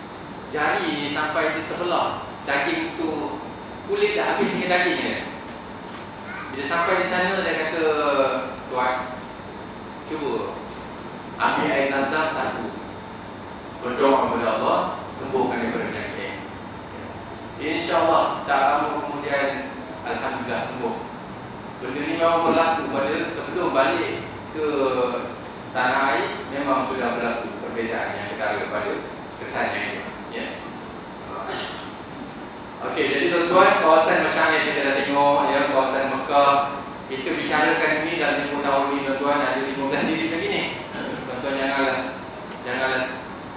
jari ni sampai dia terbelah. Daging tu kulit dah habis dengan dagingnya. Bila sampai di sana dia kata, tuan, cuba ambil air Zam-Zam satu, berdoa kepada Allah, sembuhkan daripada penyakit. InsyaAllah tak lama kemudian alhamdulillah sembuh. Benda ni memang berlaku pada sebelum balik ke tanah air, memang sudah berlaku perbezaan yang ketara pada kesannya itu. Ya. Okey, jadi tuan-tuan, kawasan Masyarakat kita dah tengok ya, kawasan Mekah. Kita bicarakan ini dalam 5 tahun ini tuan-tuan, ada 15 diri lagi ni. Tuan-tuan janganlah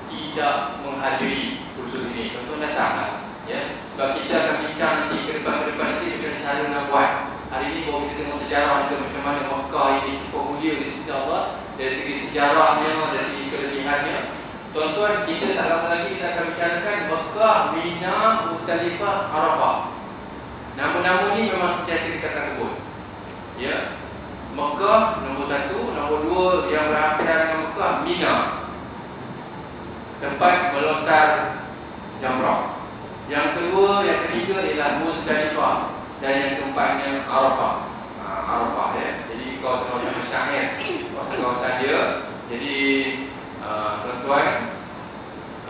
tidak menghadiri kursus ini. Tuan-tuan datanglah ya. Sebab kita akan bincang nanti ke depan nanti bagaimana cara nak buat. Hari ini baru kita tengok sejarah kita macam mana Mekah ini cukup mulia di sisi Allah. Dari segi sejarahnya, dari segi kelebihannya. Tuan-tuan, kita tak lama lagi kita akan bicarakan Mekah, Mina, Muzdalifah, Arafah. Nama-nama ni memang sentiasa kita akan sebut. Ya. Mekah nombor 1, nombor 2 yang berhampiran dengan Mekah, Mina. Tempat melontar jamrah. Yang kedua, yang ketiga ialah Muzdalifah dan yang keempatnya Arafah. Arafah ya. Jadi kawasan-kawasan Masyarakat, kawasan-kawasan dia. Jadi tuan-tuan,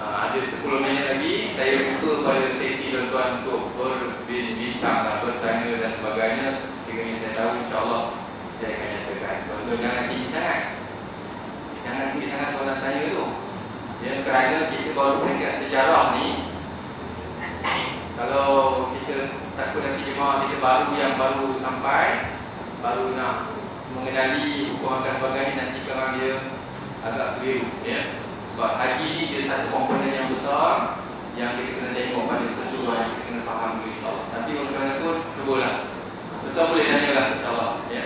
ada 10 minit lagi saya buka pada sesi tuan-tuan untuk berbincang, bertanya dan sebagainya. Sekiranya saya tahu, insya-Allah saya akan nyatakan. Tuan-tuan jangan tinggi sangat. Jangan tinggi sangat soalan tanya tu. Ya, kerana kita baru peringkat sejarah ni. Kalau kita takut nanti jemaah kita yang baru sampai, baru nak mengenali hukum akan sebagainya, nanti kalau dia agak keliru ya. Sebab haji ni dia satu komponen yang besar yang kita kena tengok pada keseluruhan, kita kena faham dulu insya-Allah. Tapi macam mana pun cubalah. Betul boleh tanyalah insya-Allah ya.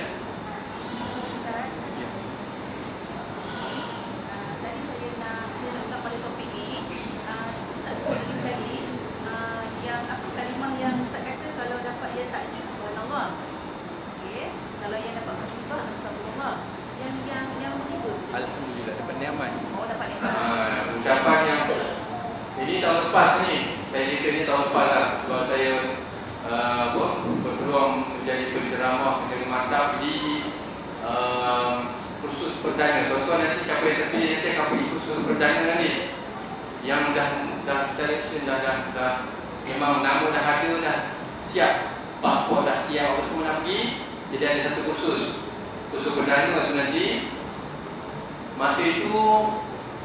Tadi saya nak pada topik ni, Ustaz tadi yang apa kalimah yang Ustaz kata kalau dapat ia takjub subhanallah. Okey, kalau yang dapat musibah astagfirullah. Yang begitu. Alhamdulillah dapat nikmat. Oh, dapat nikmat. Ucapan yang ini tahun lepas ni, saya cerita ni tahun lepas lah. Sebab saya berpeluang menjadi penceramah, menjadi maktab di kursus perdana. Tuan-tuan nanti siapa yang terpilih nanti akan pergi kursus perdana ni. Yang dah selection, dah memang nama dah ada, dah siap, pasport dah siap, apa semua nak pergi. Jadi ada satu kursus perdana tu nanti. Masa itu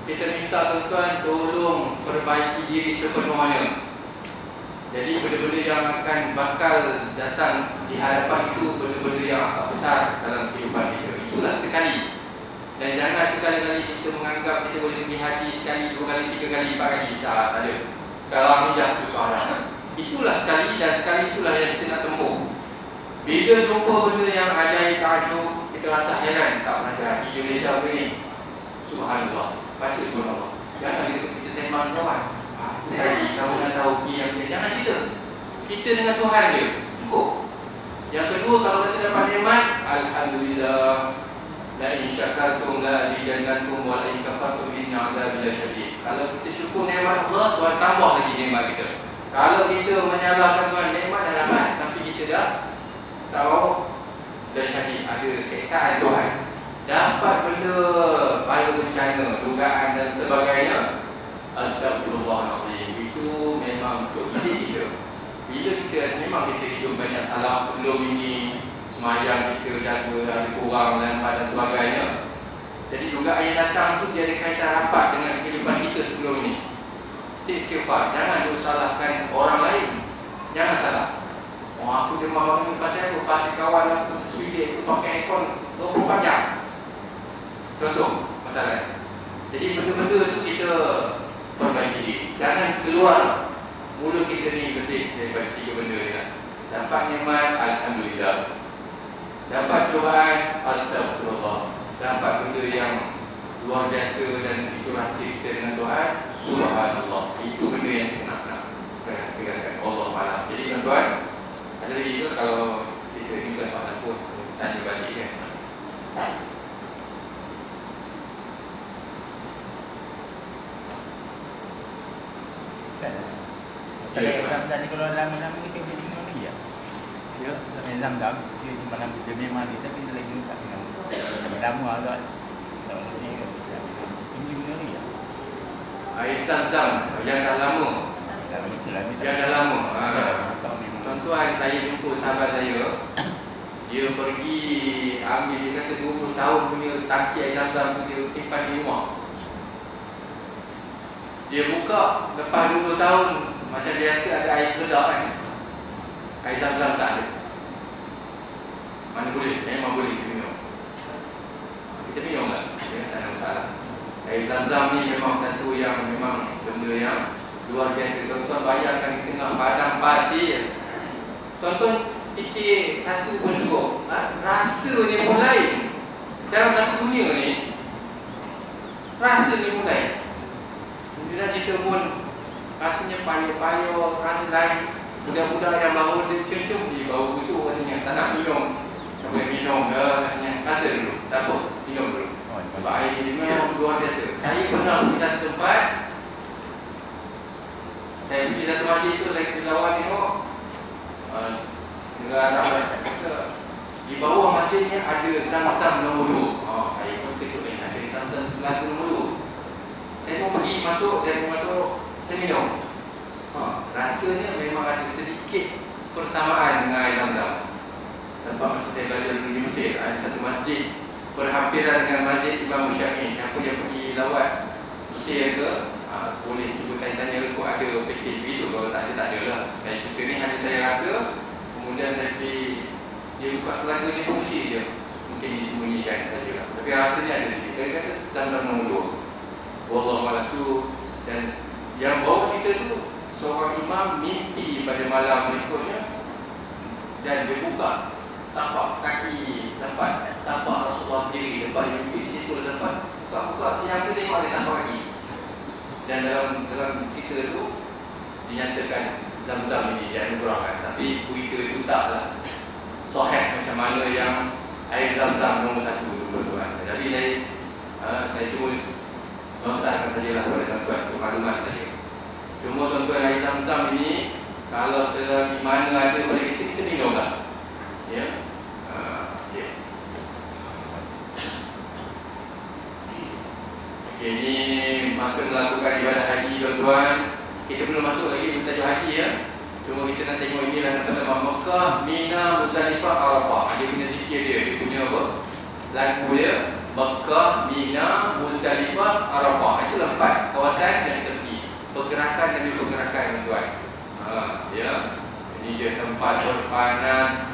kita minta tuan-tuan tolong perbaiki diri sepenuhnya. Jadi benda-benda yang akan bakal datang di hadapan itu benda-benda yang agak besar dalam kehidupan kita. Itulah sekali. Dan jangan sekali-kali kita menganggap kita boleh pergi haji sekali, 2 kali, 3 kali, 4 kali. Tak ada. Sekarang ni dah susah dah. Itulah sekali dan sekali itulah yang kita nak tempuh. Bila jumpa benda yang ajaib, takjub, kita rasa heran. Tak pernah jadi Indonesia begini. Subhanallah. Baca subhanallah. Jangan kita sembang kawan. Tadi kamu dah tahu yang kita. Jangan cerita. Kita dengan Tuhan dia. Cukup. Yang kedua, kalau kita dapat nikmat, alhamdulillah. La in syakartum la azidannakum wa la in kafartum inna 'adzabi lasyadid. Kalau kita syukur nikmat Allah, Tuhan tambah lagi nikmat kita. Kalau kita menyalahkan Tuhan, nikmat dah dapat tapi kita dah tahu lasyadid, ada siksaan Tuhan. Dapat benda pada bencana, dugaan dan sebagainya. Astagfirullahaladzim. Itu memang untuk hidup kita. Bila kita memang kita hidup banyak salah sebelum ini, semayang kita jaga ada kurang dan sebagainya. Jadi dugaan yang datang tu dia ada kaitan rapat dengan kehidupan kita sebelum ini. Istighfar, jangan salahkan orang lain. Jangan salah. Oh, aku demam ni pasal aku, pasal kawan aku sebilik, aku pakai aircon 24 jam. Contoh masalah. Jadi benda-benda tu kita perbaiki diri. Jangan keluar mulut kita ni lebih daripada 3 benda ni lah. Dapat nikmat, alhamdulillah. Dapat cubaan, astagfirullah. Dapat benda yang luar biasa dan itu rahsia kita dengan Tuhan, subhanallah. Itu benda yang kita nak perhatikan. Allah malam. Jadi tuan-tuan, ada lagi ke kalau kita ni bukan soalan pun tanya balik kan. Saya tadi kalau lama-lama kita jadi mana ya? Ya, dalam Zam-Zam dia malam dia memang kita kita lagi tak kenal. Lama agak tak ngerti ke. Ini mana ya? Air Zam-Zam yang dah lama. Yang dah lama. Tuan-tuan, saya jumpa sahabat saya. Dia pergi ambil, dia kata 20 tahun punya tangki air Zam-Zam tu dia simpan di rumah. Dia buka lepas 20 tahun macam biasa ada air kedak kan. Air Zam-Zam tak ada. Mana boleh? Memang boleh kita minum. Kita minum tak? Ya, tak ada masalah. Air Zam-Zam ni memang satu yang memang benda yang luar biasa. Tuan-tuan bayangkan di tengah padang pasir. Tuan-tuan fikir satu pun cukup. Rasanya pun lain. Dalam satu dunia ni rasanya pun lain. Bila cerita pun rasanya payah-payah, rasa lain. Budak-budak yang baru dia cium-cium dia bau busuk katanya, tak nak minum. Tak boleh minum dah katanya. Rasa dulu, tak apa, minum dulu. Sebab air ni memang luar biasa. Saya pernah pergi satu tempat. Saya pergi satu masjid tu, saya pergi lawat tengok negara Arab. Di bawah masjid ni ada Zam-Zam nombor 2. Saya pun kejut ada Zam-Zam lagu nombor 2. Saya pun pergi masuk, saya minum. Rasanya memang ada sedikit persamaan dengan air Zam-Zam. Tempat masa saya belajar di Mesir, ada satu masjid berhampiran dengan masjid Imam Syafi'i. Siapa yang pergi lawat Mesir ke, boleh cuba tanya-tanya kok ada package begitu. Kalau tak ada, tak ada lah. Kayak kita ni hanya saya rasa, kemudian saya pergi, dia buka telaga dia pun kecil je. Mungkin disembunyikan saja lah. Tapi rasanya ada sedikit. Dia kata Zam-Zam nombor 2. Wallahualam tu. Dan yang bawa cerita tu, seorang imam mimpi pada malam berikutnya dan dia buka tapak kaki tempat tapak Rasulullah diri depan mimpi di situ tempat buka siang tu tengok ada tapak kaki. Dan dalam cerita tu dinyatakan Zam-Zam ini dianugerahkan. Tapi berita itu taklah sahih macam mana yang air Zam-Zam nombor 1 tu tuan-tuan. Jadi saya cuba notasikan sajalah kepada tuan-tuan untuk maklumat saja. Cuma tuan-tuan, air Zam-Zam ini kalau selagi mana ada pada kita minumlah. Ya. Okay. Okay, ini masa melakukan ibadah haji tuan-tuan. Kita belum masuk lagi bertajuk haji ya. Cuma kita nak tengok inilah kata-kata Mekah, Mina, Muzdalifah, Arafah. Dia punya zikir dia punya apa? Lagu dia Mekah, Mina, Muzdalifah, Arafah. Itulah 4 kawasan yang kita pergi. Pergerakan demi pergerakan tuan-tuan. Ya. Ini dia tempat berpanas.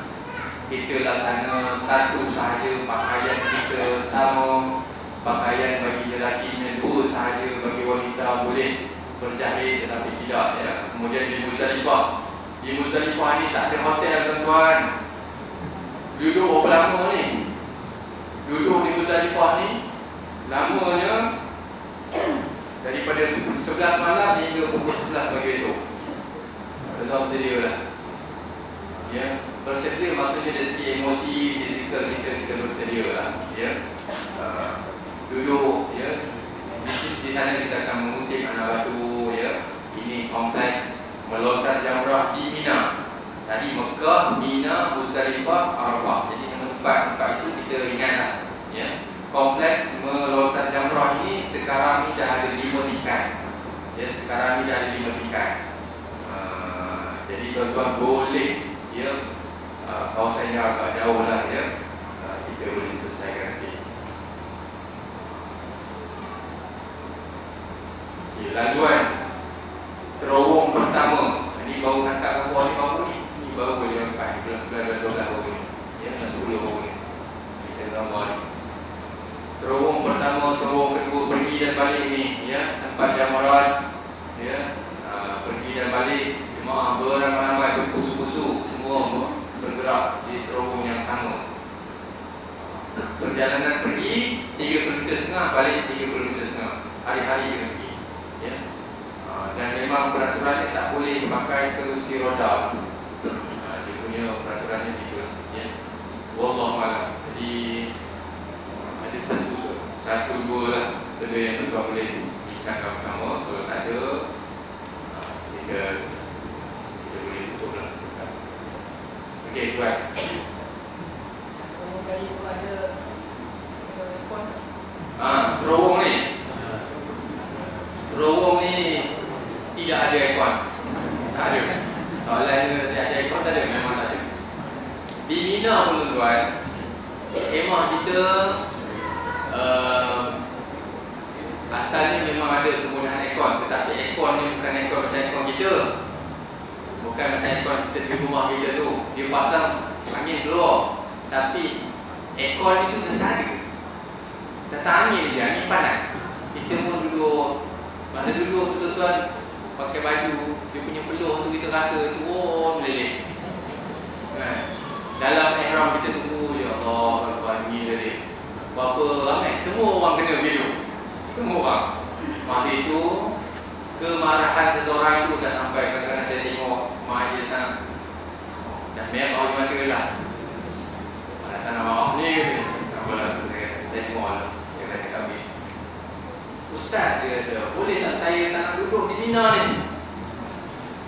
Kita laksana satu sahaja pakaian kita sama. Pakaian bagi lelaki 2 sahaja, bagi wanita boleh berjahit tetapi tidak ya. Kemudian di Muzdalifah. Di Muzdalifah ni tak ada hotel tuan-tuan. Duduk berapa lama ni? Duduk di Muzdalifah ni lamanya daripada 11 malam hingga pukul 11 pagi esok. Tetap sedia lah. Ya. bersedia maksudnya dari segi emosi, fizikal kita bersedia lah, ya. Duduk, ya. Di sana kita akan mengutip anak batu, ya. Ini kompleks melontar jamrah di Mina. Tadi Mekah, Mina, Muzdalifah, Arafah. Jadi tempat itu kita ingatlah, ya. Kompleks melontar jamrah ini sekarang ni dah ada 5 tingkat. Ya, sekarang ni dah ada 5 tingkat. Jadi tuan-tuan boleh, ya, kawasan yang agak jauh lah, ya, kita boleh selesaikan nanti. Okay, laluan terowong pertama. Ini baru kakak ke bawah ni baru ni. Ini baru boleh nampak. Ini bulan 9 dan 12 baru ni. Ya, dah 10 baru ni. Kita gambar ni. Terowong pertama, terowong kedua, pergi dan balik ni, ya, tempat jamarat, ya, pergi dan balik. Jemaah beramai-ramai, berpusu-pusu, semua bergerak di terowong yang sama. Perjalanan pergi 3 km, balik 3 km. Hari-hari dia pergi, ya. Dan memang peraturannya tak boleh pakai kerusi roda. Dia punya peraturannya gitu, ya. Wallahualam. Jadi ada satu dua lah benda yang tuan boleh bincangkan bersama. Kalau tak ada, kita boleh tutup lah. Okey, tuan. Kali itu ada rekod. Terowong ni. Terowong ni tidak ada aircon. Tak ada. Soalannya tidak ada aircon, tak ada, memang tak ada. Di Mina pun tuan, kemah kita asalnya memang ada kemudahan aircon, tetapi aircon ni bukan aircon macam aircon kita. Bukan macam aircon kita di rumah kita tu, dia pasang angin keluar. Tapi aircon itu tak ada. Datang angin je, angin panas. Kita pun duduk, masa duduk tu tuan pakai baju, dia punya peluh tu kita rasa turun meleleh. Dalam ihram kita tunggu, ya Allah, angin tadi. Berapa ramai, semua orang kena begitu. Semua orang. Masa itu kemarahan seseorang itu dah sampai. Kadang-kadang saya tengok mak dia datang, dah merah di mata lah. Mana tanah maaf ni ke? Tak apalah, saya tengok lah. Dia kata kami, Ustaz, dia kata, boleh tak saya tak nak duduk di Mina ni?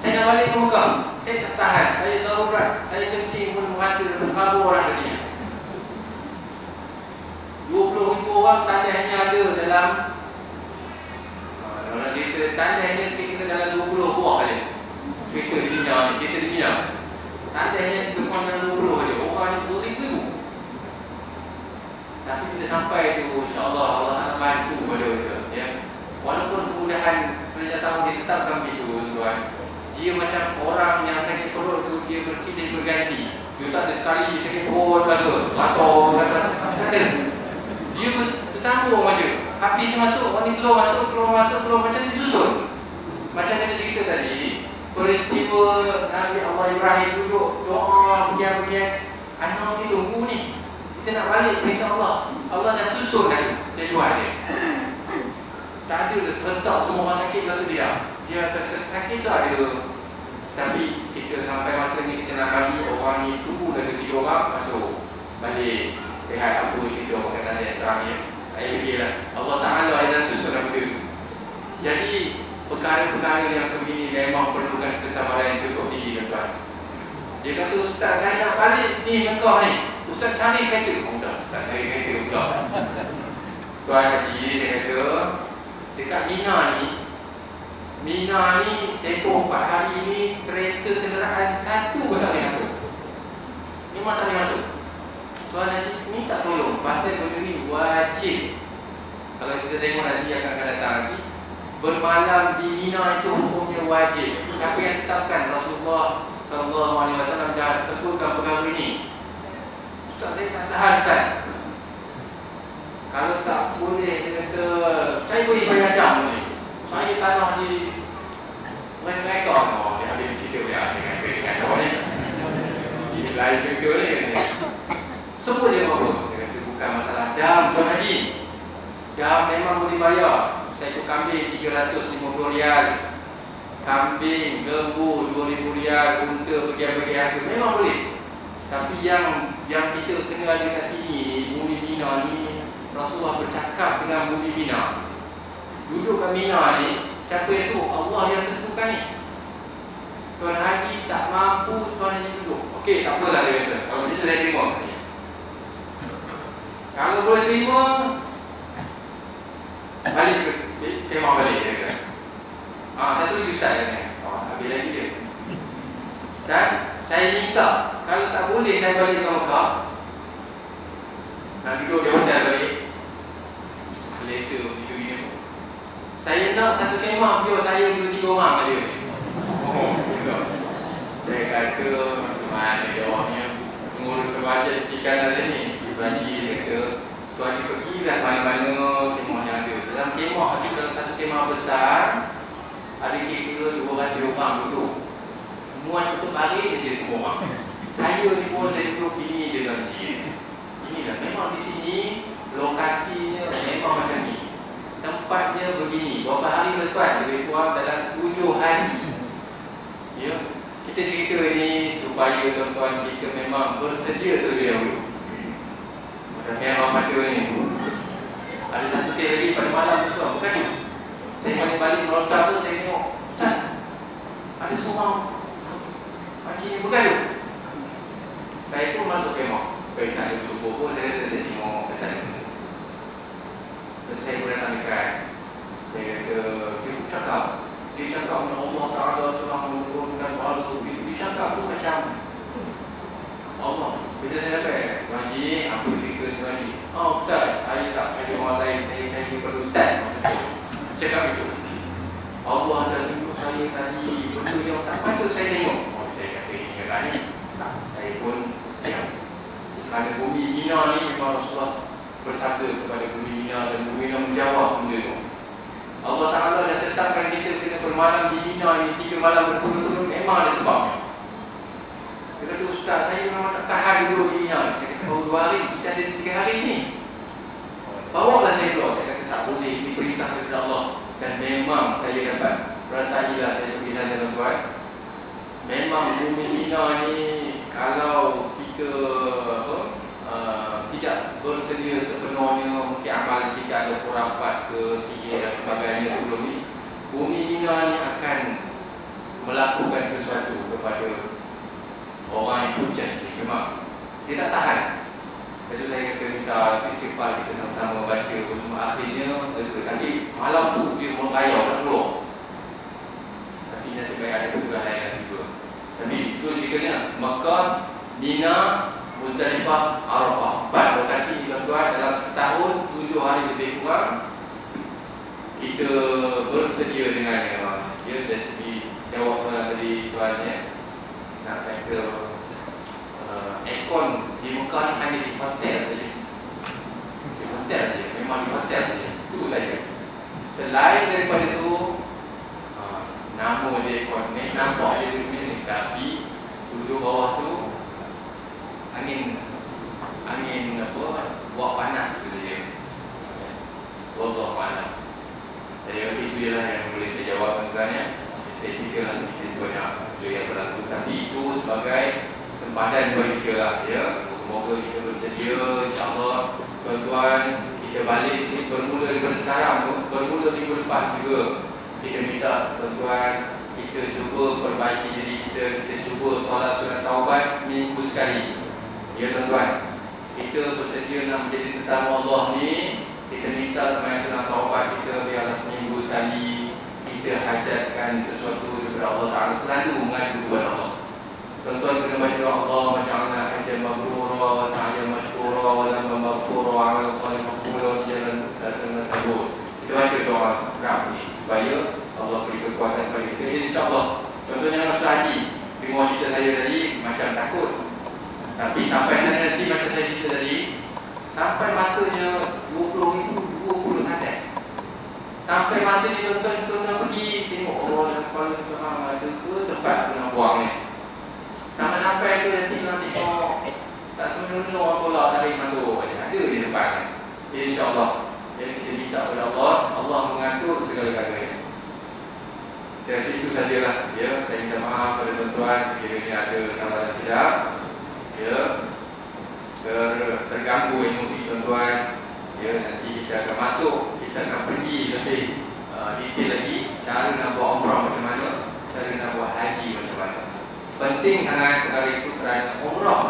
Saya nak balik ke Mekah. Saya tak tahan, saya darurat, saya kencing pun merata dan berkabur orang katanya. 20,000 orang tanda hanya ada dalam cerita tanda hanya kita dalam 20 buah saja. Cerita di Mina ni, cerita di Mina. Tanda hanya depan dalam 20 saja. Orang hanya 10,000. Tapi bila sampai tu, insya-Allah Allah akan bantu pada kita, ya. Walaupun kemudahan kerjasama ditetapkan begitu, tuan. Dia macam orang yang sakit perut tu, dia bersilih berganti. Dia tak ada sekali sakit perut kata, atau kata, tak ada. Dia bersambung aja. Api ni masuk, orang ni keluar masuk, keluar masuk, keluar macam ni susun. Macam kita cerita tadi, peristiwa Nabi Allah Ibrahim duduk doa bagian-bagian, anak ni tunggu ni. Kita nak balik perintah Allah. Allah dah susun dah jadual dia. Tak ada serentak semua orang sakit kata tidak. Dia sakit tu ada. Tapi kita sampai masa ni kita nak bagi orang ni tunggu dah 3 orang masuk balik. Lihat apa cerita orang kata yang terang ni. Saya fikirlah Allah Ta'ala adalah susun apa dia. Jadi perkara-perkara yang sebegini memang perlukan kesabaran yang cukup tinggi, tuan. Dia kata, Ustaz saya nak balik ni Mekah ni. Ustaz cari kereta. Dah, Ustaz cari kereta pula. Tuan Haji, dia kata, dekat Mina ni tempoh 4 hari ni kereta kenderaan satu pun tak boleh masuk. Memang tak boleh masuk. Tuan Haji minta tolong, pasal benda ni wajib. Kalau kita tengok nanti akan datang lagi, bermalam di Mina itu hukumnya wajib. Siapa yang tetapkan? Rasulullah SAW dah sebutkan perkara ini. Ustaz saya tak tahan, Ustaz. Kalau tak boleh, dia kata, saya boleh bayar dam ni. Saya tanah di mereka. Oh, dia ada cerita dia dengan kata orang ni. Ini lain cerita ni. Sebut dia apa? Dia kata bukan masalah dam, Tuan Haji. Dam memang boleh bayar. Saya tu kambing 350 rial. Kambing, lembu 2,000 rial, unta bagian-bagian harga memang boleh. Tapi yang kita kena ada kat sini ni, bumi Mina ni, Rasulullah bercakap dengan bumi Mina. Duduk kat Mina ni, siapa yang suruh? Allah yang tentukan ni. Tuan Haji tak mampu, Tuan Haji duduk. Okey, tak apalah dia kata. Kalau kita saya terima. Kalau boleh terima, balik ke kemah balik dia kata. Satu lagi Ustaz kata. Habis lagi dia. Dan saya minta, kalau tak boleh saya balik ke Mekah, nak duduk di hotel balik, selesa begitu gini. Saya nak satu kemah, biar saya 2-3 orang ke dia. Saya kata, mana dia orangnya mengurus sebahagian ikan ada ni. Ibrahim dia kata, Tuan Haji pergilah mana-mana kemah yang ada. Dalam kemah itu, dalam satu kemah besar, ada kira-kira 200 orang duduk. Semua tutup hari dia semua orang. Saya ni pun saya duduk ini je Tuan Haji. Inilah memang di sini lokasinya memang macam ni. Tempatnya begini. Berapa hari tuan? Lebih kurang dalam 7 hari. Ya. Kita cerita ni supaya tuan-tuan kita memang bersedia terlebih dahulu. Macam merah mata ni. Ada satu kali lagi pada malam tu bukan ni. Saya balik merontak tu saya tengok, Ustaz, ada seorang makcik bergaduh. Saya pun masuk kemah. Kalau tak ada tubuh pun saya tengok kata ni. Terus saya pun datang dekat. Saya kata, dia cakap Allah Ta'ala telah menurunkan pahala. Dia cakap tu macam Allah. Bila saya dapat, Tuan Haji, apa cerita Tuan Haji? Ustaz, saya tak cari orang lain, saya cari kepada Ustaz. Cakap itu. Allah dah tunjuk saya tadi benda yang tak patut saya tengok. Saya kata ini kata ni. Saya pun diam. Kerana bumi Mina ni memang Rasulullah bersabda kepada bumi Mina dan bumi Mina menjawab benda tu. Allah Ta'ala dah tetapkan kita kena bermalam di Mina ni 3 malam berturut-turut, memang ada sebabnya. Dia kata, Ustaz, saya memang tak tahan dulu di Mina ni. Saya kata, baru 2 hari, kita ada 3 hari ni. Bawalah saya keluar. Saya kata, tak boleh, ini perintah daripada Allah. Dan memang saya dapat rasailah saya pergi sana tuan-tuan. Memang bumi Mina ni, kalau kita tidak bersedia sepenuhnya, mungkin amal kita ada khurafat ke sihir dan sebagainya sebelum ni, bumi Mina ni akan melakukan sesuatu kepada orang yang hujah ni. Memang dia tak tahan. Lepas tu saya kata minta istighfar, kita sama-sama baca semua. Akhirnya nanti malam tu dia merayau nak keluar. Tapi nasib baik ada tugas lain juga. Tapi itu ceritanya Mekah, Mina, Muzdalifah, Arafah. 4 lokasi tuan-tuan dalam setahun 7 hari lebih kurang. Kita bersedia dengannya. Ya, dari segi jawab soalan tadi tuan ya. Nak kata aircon di Mekah ni hanya di hotel saja. Di hotel saja, memang di hotel saja. Itu saja. Selain daripada itu, nama dia aircon ni nampak dia ni, tapi duduk bawah tu angin apa buat panas gitu dia. Wallahu a'lam. Saya rasa itu je lah yang boleh saya jawab tuan-tuan. Saya fikirlah sedikit sebanyak yang berlaku. Tapi itu sebagai sempadan bagi kita lah ya. Semoga kita bersedia, insyaAllah tuan-tuan, kita balik bermula daripada sekarang, bermula minggu lepas juga. Kita minta tuan-tuan, kita cuba perbaiki diri kita cuba solat sunat taubat seminggu sekali. Ya tuan-tuan, kita bersedia nak menjadi tetamu Allah ni, kita minta sembahyang sunat taubat kita biarlah seminggu sekali. Kita hajatkan sesuatu daripada Allah Ta'ala, selalu mengadu kepada Allah. Tuan-tuan kena baca doa Allah Maja'alna hajjal mabrura wa sa'yan mashkura wa lamba maghfura wa amal salih maqbula wa jalan datang tabur. Kita baca doa kerap ni supaya Allah beri kekuatan kepada kita. InsyaAllah. Contohnya masa haji, tengok cerita saya tadi macam takut. Tapi sampai sana nanti macam saya cerita tadi, sampai masanya 20 hadis. Sampai masa ni tuan-tuan pergi tengok orang kepala tuan ada ke tempat kena buang ni. Sampai-sampai tu nanti kita tengok tak sebenarnya orang tolak tarik masuk ada di depan ni. Jadi insyaAllah jadi kita minta kepada Allah, Allah mengatur segala-galanya. Saya rasa itu sajalah ya. Saya minta maaf kepada tuan-tuan sekiranya ada salah dan silap. ya, terganggu emosi tuan-tuan, ya, nanti kita akan masuk, kita akan pergi lebih detail lagi cara nak buat umrah macam mana, cara nak buat haji macam mana. Penting sangat perkara itu kerana umrah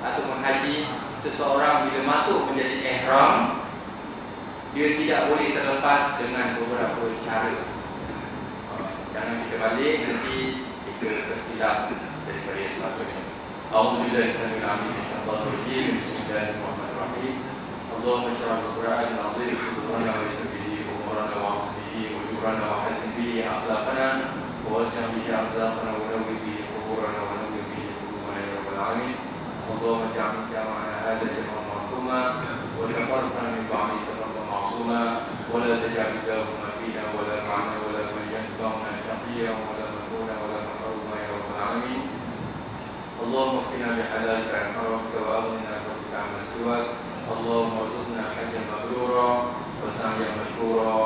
ataupun haji, seseorang bila masuk menjadi ihram, dia tidak boleh terlepas dengan beberapa cara. Jangan kita balik nanti kita tersilap daripada yang sepatutnya. Alhamdulillah, Bismillahirrahmanirrahim. Allahumma syrah al-Quran al-Azim Subhana wa isabbihi umurana wa ahdihi wa jurana wa hasin bihi akhlaqana wa wasna bihi akhlaqana wa nawi bihi kuburana wa nawi bihi kuburana ya Rabbal Alamin. Allahumma jama'ana hadha jama'an marhuma wa tafarraqana min ba'di tafarraqan ma'suma wa la taj'al bidahuma fina wa la ma'ana wa la majyasba'na syaqiyya wa la makuna wa la mahruma ya Rabbal Alamin. Allahumma qina bihalalika an haramka wa aghnina bi ta'amul siwak. Allahumma rzuqna hajjan mabrura wa sa'yan mashkura